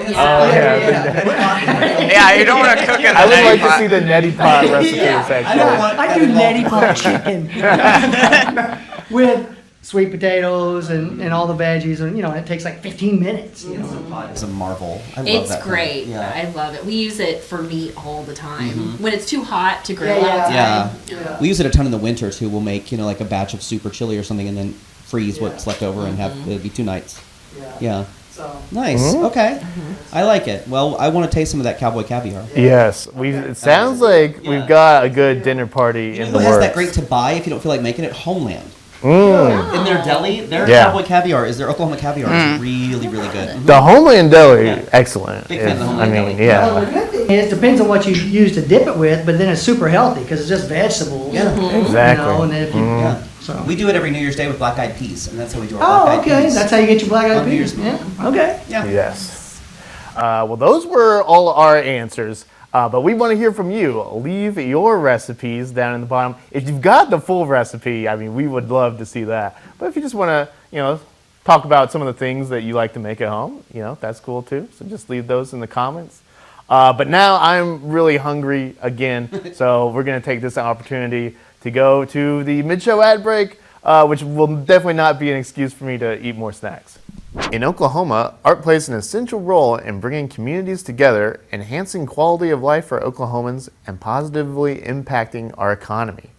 Yeah, you don't want to cook it. I would like to see the neti pot recipe section. I do neti pot chicken with sweet potatoes and all the veggies, and it takes like 15 minutes. It's a marvel. I love It's that great. thing. Yeah. I love it. We use it for meat all the time. When it's too hot to grill outside. Yeah. We use it a ton in the winter too. We'll make, like a batch of super chili or something and then freeze what's left over and have it'll be 2 nights. Yeah. So Nice. Okay. I like it. Well, I want to taste some of that cowboy caviar. Yes, it sounds like we've got a good dinner party in the Who has works. that great to buy if you don't feel like making it? Homeland. Mm. In their deli, their Yeah. cowboy caviar their Oklahoma caviar is really, really good. The Homeland Deli, excellent. Big fan of the Homeland Deli. Well, Yeah. the good thing is, it depends on what you use to dip it with, but then it's super healthy because it's just vegetables. Yeah. Exactly. And then if you, Yeah. so. We do it every New Year's Day with black eyed peas, and that's how we do our Oh, black eyed okay. peas. That's how you get your black eyed On New peas. Year's Yeah. Okay. Yeah. Yes. Well, those were all our answers. But we want to hear from you. Leave your recipes down in the bottom. If you've got the full recipe, we would love to see that. But if you just want to, talk about some of the things that you like to make at home, that's cool too. So just leave those in the comments. But now I'm really hungry again, so we're going to take this opportunity to go to the mid-show ad break, which will definitely not be an excuse for me to eat more snacks. In Oklahoma, art plays an essential role in bringing communities together, enhancing quality of life for Oklahomans, and positively impacting our economy.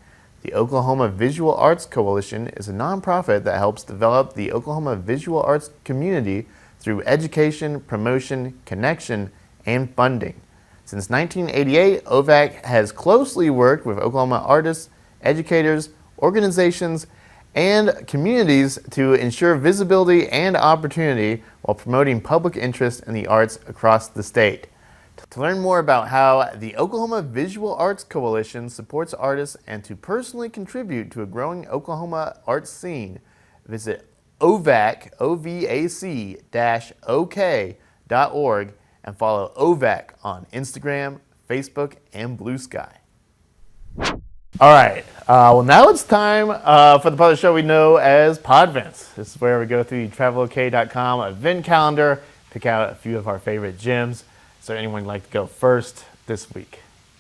The Oklahoma Visual Arts Coalition is a nonprofit that helps develop the Oklahoma visual arts community through education, promotion, connection, and funding. Since 1988, OVAC has closely worked with Oklahoma artists, educators, organizations, and communities to ensure visibility and opportunity while promoting public interest in the arts across the state. To learn more about how the Oklahoma Visual Arts Coalition supports artists and to personally contribute to a growing Oklahoma arts scene, visit ovac-ok.org and follow OVAC on Instagram, Facebook, and Blue Sky. All right. Well, now it's time for the part of the show we know as Podvents. This is where we go through the travelok.com event calendar, pick out a few of our favorite gyms. Is there anyone who'd like to go first this week?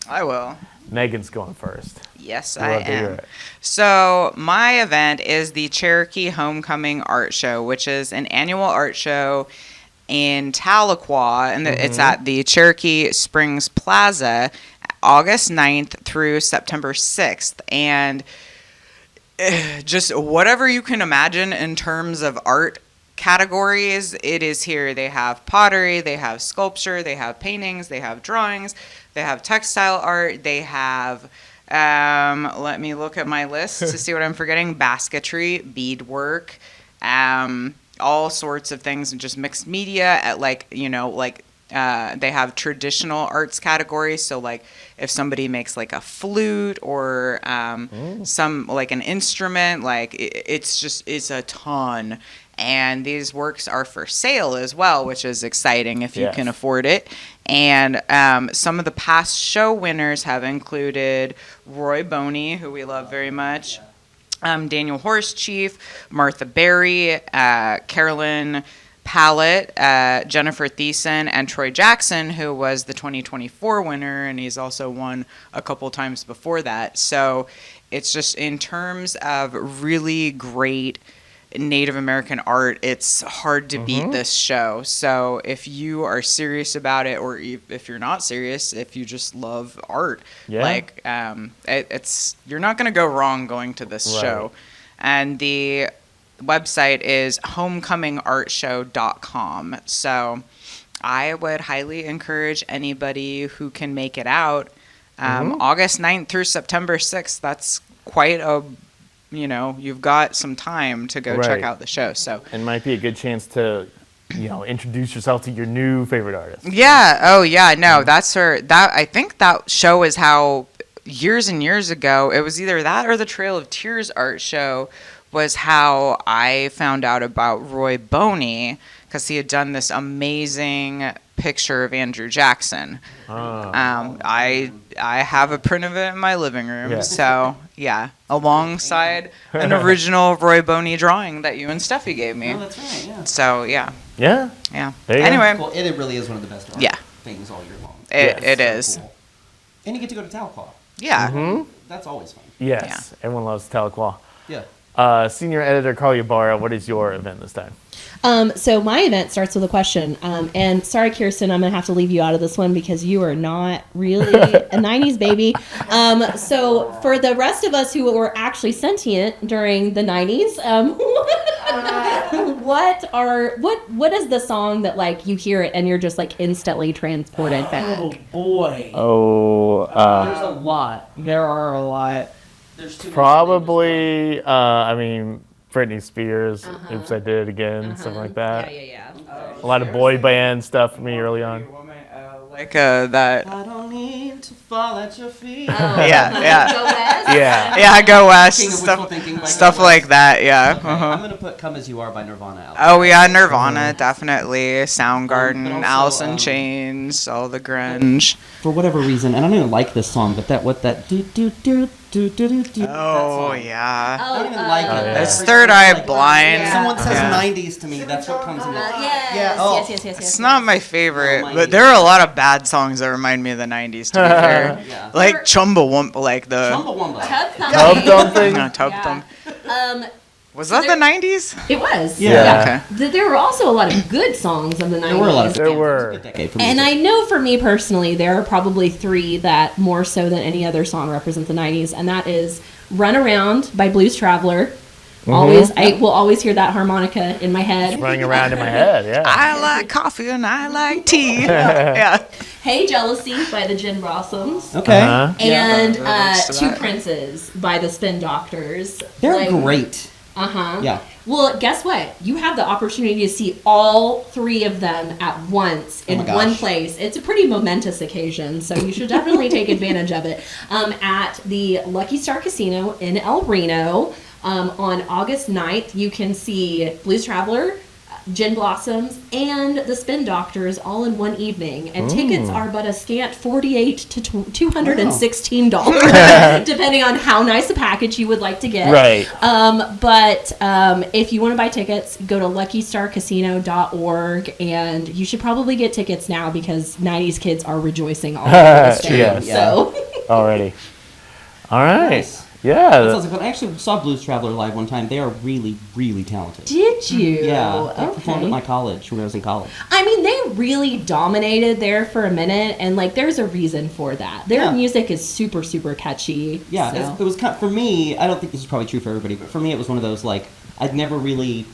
I will. Megan's going first. Yes, We'd I love to hear am. it. So my event is the Cherokee Homecoming Art Show, which is an annual art show in Tahlequah, and it's at the Cherokee Springs Plaza, August 9th through September 6th. And just whatever you can imagine in terms of art categories, it is here. They have pottery, they have sculpture, they have paintings, they have drawings, they have textile art, they have, let me look at my list to see what I'm forgetting, basketry, beadwork, all sorts of things, and just mixed media at they have traditional arts categories. So like if somebody makes like a flute or some like an instrument, like it's a ton. And these works are for sale as well, which is exciting if you can afford it. And some of the past show winners have included Roy Boney, who we love very much, Daniel Horsechief, Martha Berry, Carolyn Pallett, Jennifer Thiessen, and Troy Jackson, who was the 2024 winner, and he's also won a couple times before that. So it's just in terms of really great Native American art, it's hard to beat this show. So if you are serious about it, or if you're not serious, if you just love art, it's you're not going to go wrong going to this show. And the website is homecomingartshow.com. So I would highly encourage anybody who can make it out. August 9th through September 6th, that's quite a you've got some time to go check out the show. So it might be a good chance to, introduce yourself to your new favorite artist. Yeah. Oh, yeah. No, that's her. I think that show is how years and years ago, it was either that or the Trail of Tears art show was how I found out about Roy Boney, because he had done this amazing picture of Andrew Jackson. I have a print of it in my living room. Yeah. So yeah, alongside an original Roy Boney drawing that you and Steffi gave me. Oh, that's right. Yeah. So yeah. Yeah. There you go. anyway, Well, it really is one of the best art Yeah. things all year long. it is. Cool. And you get to go to Tahlequah. Yeah. That's always fun. Yes. Everyone loves Tahlequah. Yeah. Senior editor Carl Ybarra, what is your event this time? So my event starts with a question. And sorry, Kirsten, I'm going to have to leave you out of this one because you are not really a 90s baby. So for the rest of us who were actually sentient during the 90s, what is the song that like you hear it and you're just like instantly transported back? Oh boy. Oh, There's a lot. There are a lot. There's too probably, Britney Spears, Oops, I Did It Again, something like that. Yeah. A lot of boy band stuff for me early on. Like that. I don't need to fall at your feet. Yeah. Go West? Yeah. Yeah, Go West. King of Wishful Thinking by Stuff Go like West. that. Yeah. Okay, I'm gonna put "Come as You Are" by Nirvana out. Oh yeah, Nirvana definitely. Soundgarden, but also, Alice in Chains, all the grunge. For whatever reason, and I don't even like this song, but that do do do do do do do. Oh yeah. I don't even like it. yeah. It's Third Eye Blind. Someone says Yeah. 90s to me, that's what comes into Yes. It's not my favorite, No, but there are a lot of bad songs that remind me of the 90s, to be fair. Yeah. Like Chumbawamba, like the Chumbawamba. Tub Thumping? Tub Yeah. Thump. Was that the 90s? It was. Yeah. There were also a lot of good songs of the 90s. There were a lot of There were. It's a good decade for And I music. know for me personally, there are probably three that more so than any other song represent the 90s, and that is Run Around by Blues Traveler. I will always hear that harmonica in my head. Running around in my head, yeah. I like coffee and I like tea. Yeah. Hey Jealousy by the Gin Blossoms. Okay. Uh-huh. And to Two that. Princes by the Spin Doctors. They're great. Uh-huh. Yeah. Well, guess what? You have the opportunity to see all three of them at once in my gosh. one place. It's a pretty momentous occasion, so you should definitely take advantage of it. At the Lucky Star Casino in El Reno on August 9th, you can see Blues Traveler, Gin Blossoms, and the Spin Doctors all in one evening. And tickets are but a scant $48 to $216, depending on how nice a package you would like to get. Right. But if you want to buy tickets, go to luckystarcasino.org, and you should probably get tickets now because 90s kids are rejoicing all over the state. Yes. So, Already. All right. Nice. Yeah. That sounds like fun. I actually saw Blues Traveler live one time. They are really, really talented. did you? Yeah, they performed at Okay. my college when I was in college. I mean, they really dominated there for a minute, and like, there's a reason for that. Their Yeah. music is super, super catchy. Yeah, so. it was kind of, for me. I don't think this is probably true for everybody, but for me, it was one of those like I'd never really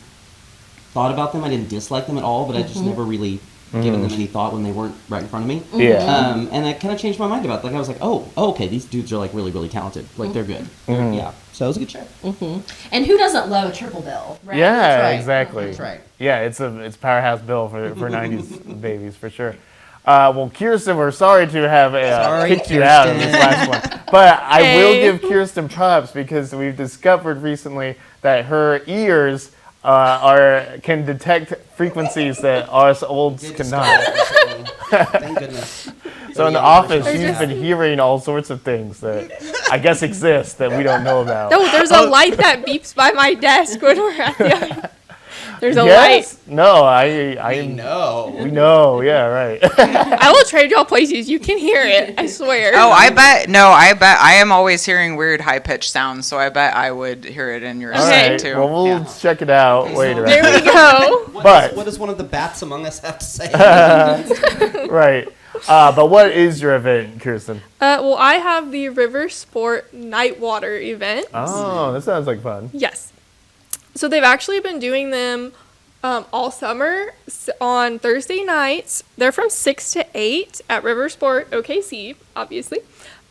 thought about them. I didn't dislike them at all, but I just never really given them any thought when they weren't right in front of me. Yeah. And I kind of changed my mind about it. Like I was like, oh, okay, these dudes are like really, really talented. Like they're good. Yeah. So it was a good show. And who doesn't love a triple bill, right? Yeah, That's right. exactly. That's right. Yeah, it's powerhouse bill for 90s babies for sure. Well, Kirsten, we're sorry to have kicked you out of this last one, but I will give Kirsten props because we've discovered recently that her ears can detect frequencies that us olds cannot. Thank goodness. So in the office, she's been hearing all sorts of things that I guess exist that we don't know about. No, there's a light that beeps by my desk when we're at the other. There's a Yes? No, I No. We know, yeah, right. light. I will trade y'all places. You can hear it. I swear. Oh, I bet I am always hearing weird high pitched sounds, so I bet I would hear it in yours All right, too. well, we'll check it out later. There we go. But- What does one of the bats among us have to say? Right. But what is your event, Kirsten? Well, I have the River Sport Nightwater event. Oh, that sounds like fun. Yes. So they've actually been doing them all summer on Thursday nights. They're from 6 to 8 at River Sport OKC, obviously.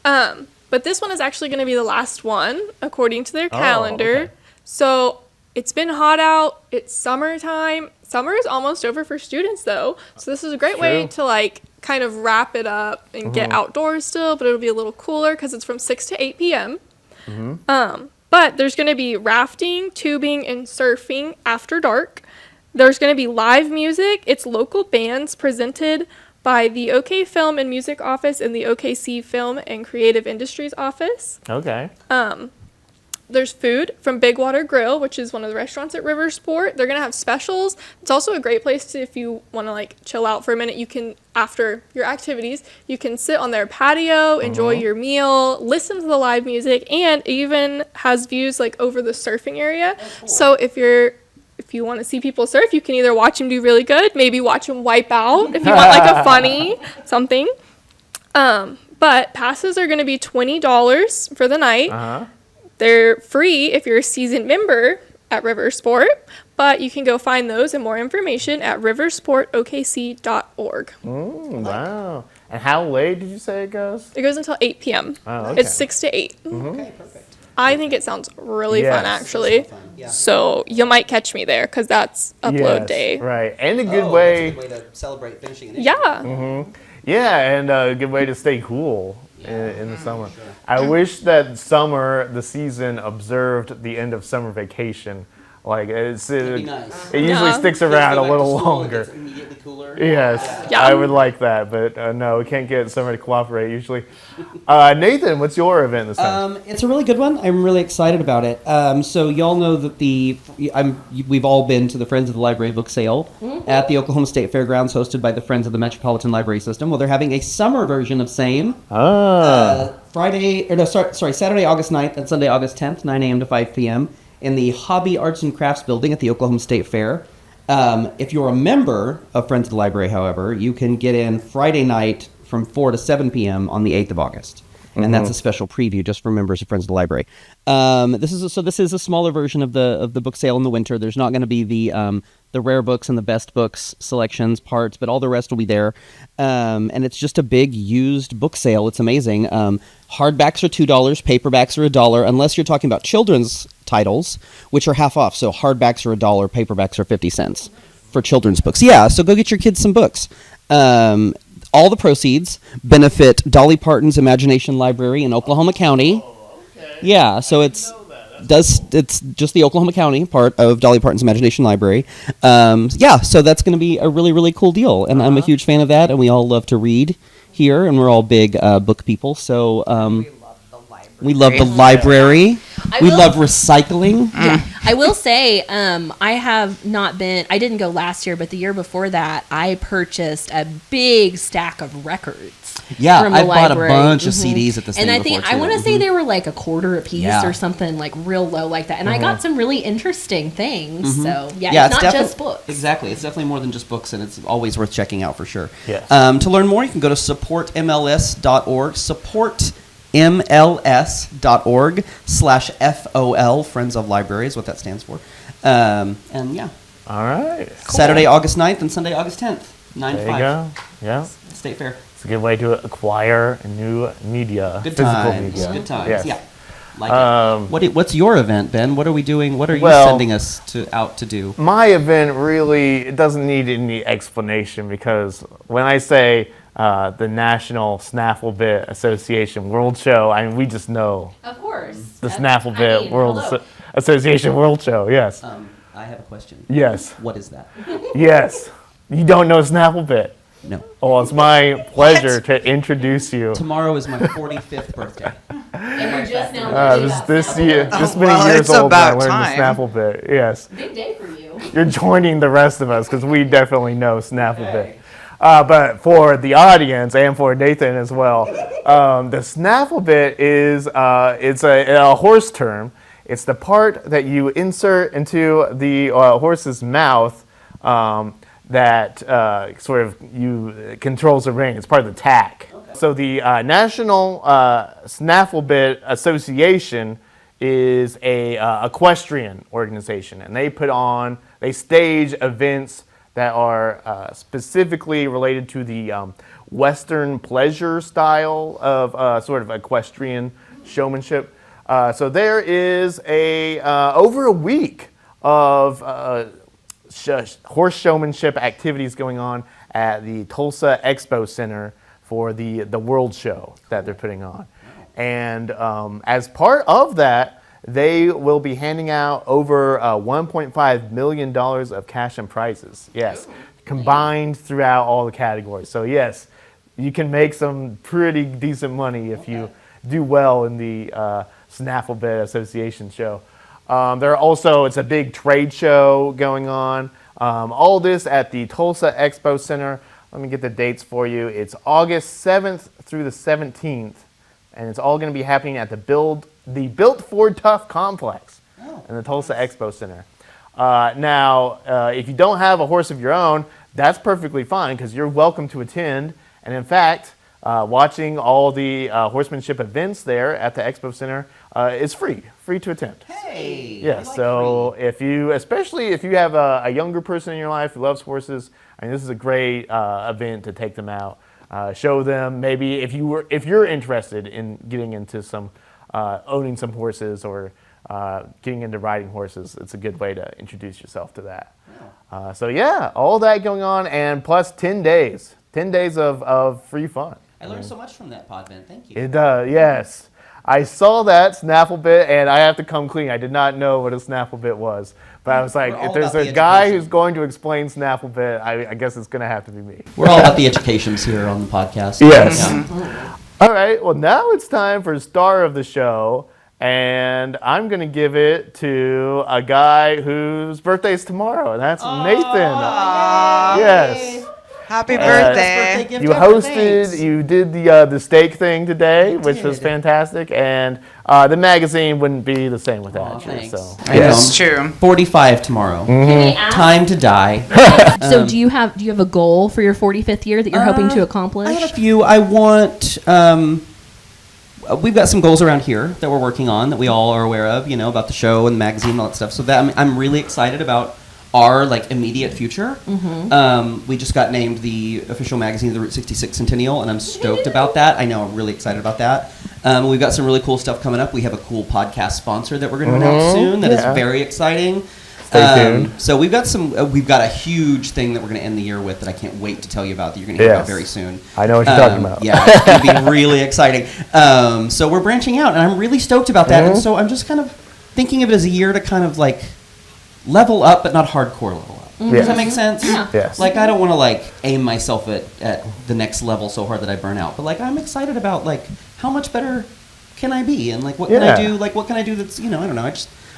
But this one is actually going to be the last one, according to their calendar. okay. So it's been hot out. It's summertime. Summer is almost over for students, though. So this is a great way True. to, like, kind of wrap it up and get outdoors still, but it'll be a little cooler because it's from 6 to 8 p.m. But there's going to be rafting, tubing, and surfing after dark. There's going to be live music. It's local bands presented by the OK Film and Music Office and the OKC Film and Creative Industries Office. Okay. There's food from Big Water Grill, which is one of the restaurants at Riversport. They're going to have specials. It's also a great place to, if you want to like chill out for a minute, you can, after your activities, you can sit on their patio, enjoy your meal, listen to the live music, and even has views like over the surfing area. So if you want to see people surf, you can either watch them do really good, maybe watch them wipe out if you want like a funny something. But passes are going to be $20 for the night. They're free if you're a seasoned member at Riversport, but you can go find those and more information at riversportokc.org. Wow. And how late did you say it goes? It goes until 8 p.m. Oh, okay. It's 6 to 8. Okay, perfect. I think it sounds really fun, Yes. actually. Yeah. So you might catch me there because that's upload Yes, day. Right. And a good That's way. a good way to celebrate finishing an issue. Yeah. Yeah, and a good way to stay cool in the summer. I wish that the season observed the end of summer vacation. Like That'd be nice. it usually Yeah. sticks Kids around go a back to little school, it longer. gets immediately cooler. Yes, Yeah. I would like that, but no, we can't get summer to cooperate usually. Nathan, what's your event this time? It's a really good one. I'm really excited about it. So y'all know that we've all been to the Friends of the Library book sale at the Oklahoma State Fairgrounds, hosted by the Friends of the Metropolitan Library System. Well, they're having a summer version of same. Saturday, August 9th and Sunday, August 10th, 9 a.m. to 5 p.m. in the Hobby Arts and Crafts Building at the Oklahoma State Fair. If you're a member of Friends of the Library, however, you can get in Friday night from 4 to 7 p.m. on the 8th of August. And that's a special preview just for members of Friends of the Library. This is a smaller version of the book sale in the winter. There's not going to be the rare books and the best books selections parts, but all the rest will be there. And it's just a big used book sale. It's amazing. Hardbacks are $2, paperbacks are $1, unless you're talking about children's titles, which are half off. So hardbacks are $1, paperbacks are 50 cents for children's books. Yeah, so go get your kids some books. All the proceeds benefit Dolly Parton's Imagination Library in Oklahoma County. Yeah, so it's just the Oklahoma County part of Dolly Parton's Imagination Library. So that's going to be a really, really cool deal, and I'm a huge fan of that, and we all love to read here, and we're all big book people, so we love the library. We love recycling. Yeah. I will say, I didn't go last year, but the year before that, I purchased a big stack of records. Yeah, from the I bought a library. bunch of CDs at this thing And I before, think, I too. want to say they were like $0.25 a piece Yeah. or something like real low like that. And I got some really interesting things. So, it's not just books. Exactly. It's definitely more than just books, and it's always worth checking out for sure. Yes. To learn more, you can go to supportmls.org, supportmls.org/FOL, Friends of Library is what that stands for. And yeah. All right. Saturday, August 9th and Sunday, August 10th, 9 There to you 5. go. Yeah. State Fair. It's a good way to acquire new media, Good physical times. media. Good times. Yes. Yeah. Like it. What's your event, Ben? What are we doing? What are you Well, sending us out to do? My event really it doesn't need any explanation because when I say the National Snafflebit Association World Show, I mean, we just know Of course. the Snafflebit Association World Show. Yes. I have a question. Yes. What is that? Yes. You don't know Snafflebit? No. Well, it's my pleasure to introduce you. Tomorrow is my 45th birthday. And we're just now This year, this many well, years it's old, and I about learned time. the Snafflebit. Yes. Big day for you. You're joining the rest of us because we definitely know Snafflebit. But for the audience and for Nathan as well, the Snafflebit is it's a horse term. It's the part that you insert into the horse's mouth that sort of controls the rein. It's part of the tack. Okay. So the National Snafflebit Association is a equestrian organization, and they stage events that are specifically related to the Western pleasure style of sort of equestrian showmanship. So there is over a week of horse showmanship activities going on at the Tulsa Expo Center for the World Show that they're putting on. And as part of that, they will be handing out over $1.5 million of cash and prizes. Yes, combined throughout all the categories. So yes, you can make some pretty decent money if you do well in the Snaffle Bit Association show. It's a big trade show going on. All this at the Tulsa Expo Center. Let me get the dates for you. It's August 7th through the 17th, and it's all going to be happening at the Built Ford Tough complex in the Tulsa Expo Center. Now, if you don't have a horse of your own, that's perfectly fine because you're welcome to attend. And in fact, watching all the horsemanship events there at the Expo Center is free to attend. Hey. Yes. So especially if you have a younger person in your life who loves horses, I mean, this is a great event to take them out, show them. Maybe if you're interested in getting into some owning some horses or getting into riding horses, it's a good way to introduce yourself to that. So yeah, all that going on, and plus 10 days of free fun. I learned so much from that podvent. Thank you. It does, yes. I saw that Snaffle Bit, and I have to come clean. I did not know what a Snaffle Bit was. But I was like, if there's a guy who's going to explain Snaffle Bit, I guess it's going to have to be me. We're all about the educations here on the podcast. Yes. Yeah. All right, well, now it's time for star of the show. And I'm going to give it to a guy whose birthday is tomorrow, and that's Nathan. Yes. Happy birthday. gift You ever, hosted, thanks. you did the steak thing today, which was fantastic, and the magazine wouldn't be the same without you. Thanks. So I know. It's true. 45 tomorrow. Can we ask- Time to die. So do you have a goal for your 45th year that you're hoping to accomplish? I have a few. I want. We've got some goals around here that we're working on that we all are aware of. You know, about the show and the magazine and all that stuff. So that I'm really excited about our immediate future. We just got named the official magazine of the Route 66 Centennial, and I'm stoked about that. I know I'm really excited about that. We've got some really cool stuff coming up. We have a cool podcast sponsor that we're going to announce soon. That is very exciting. Stay tuned. So we've got a huge thing that we're going to end the year with that I can't wait to tell you about that you're going to hear about very soon. I know what you're talking about. Yeah, it's going to be really exciting. So we're branching out, and I'm really stoked about that. And so I'm just kind of thinking of it as a year to kind of level up, but not hardcore level up. Does that make sense? Yeah. Yes. I don't want to aim myself at the next level so hard that I burn out. But I'm excited about how much better can I be, and what can I do? What can I do that's I don't know.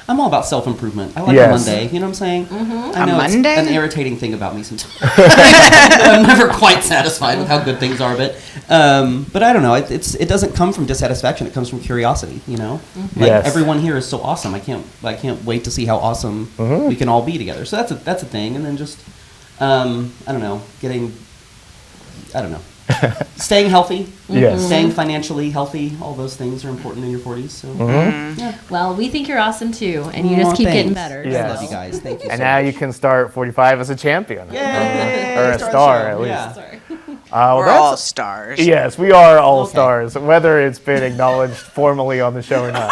I'm all about self-improvement. I like a Monday. You know what I'm saying? I know A Monday? It's an irritating thing about me sometimes. I'm never quite satisfied with how good things are, but I don't know. It doesn't come from dissatisfaction. It comes from curiosity. You know, everyone here is so awesome. I can't wait to see how awesome we can all be together. So that's a thing. And then just I don't know, staying healthy, staying financially healthy. All those things are important in your 40s. So yeah. Well, we think you're awesome too, and you just keep getting better. Yeah. I love you guys. Thank you. And so now much. you can start 45 as a champion. Yay! Or a Start star, the at show. least. Yeah. Sorry. We're all stars. Yes, we are all stars, whether it's been acknowledged formally on the show or not.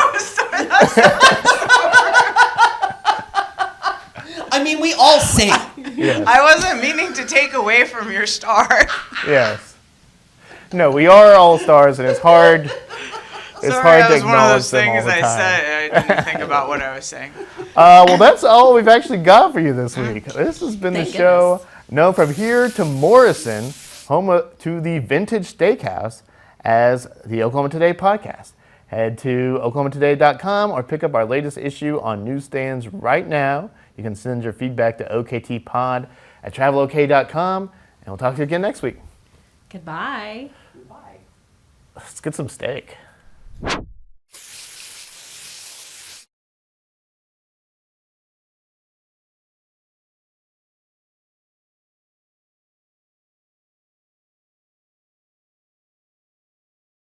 I mean, we all sing. Yes. I wasn't meaning to take away from your star. Yes. No, we are all stars, and it's hard. It's Sorry, hard that to was one of acknowledge those them all things the I time. said. I didn't think about what I was saying. Well, that's all we've actually got for you this week. This has been the show. Known from here to Morrison, home to the Vintage Steakhouse, as the Oklahoma Today podcast. Head to oklahomatoday.com or pick up our latest issue on newsstands right now. You can send your feedback to oktpod@travelok.com, and we'll talk to you again next week. Goodbye. Let's get some steak.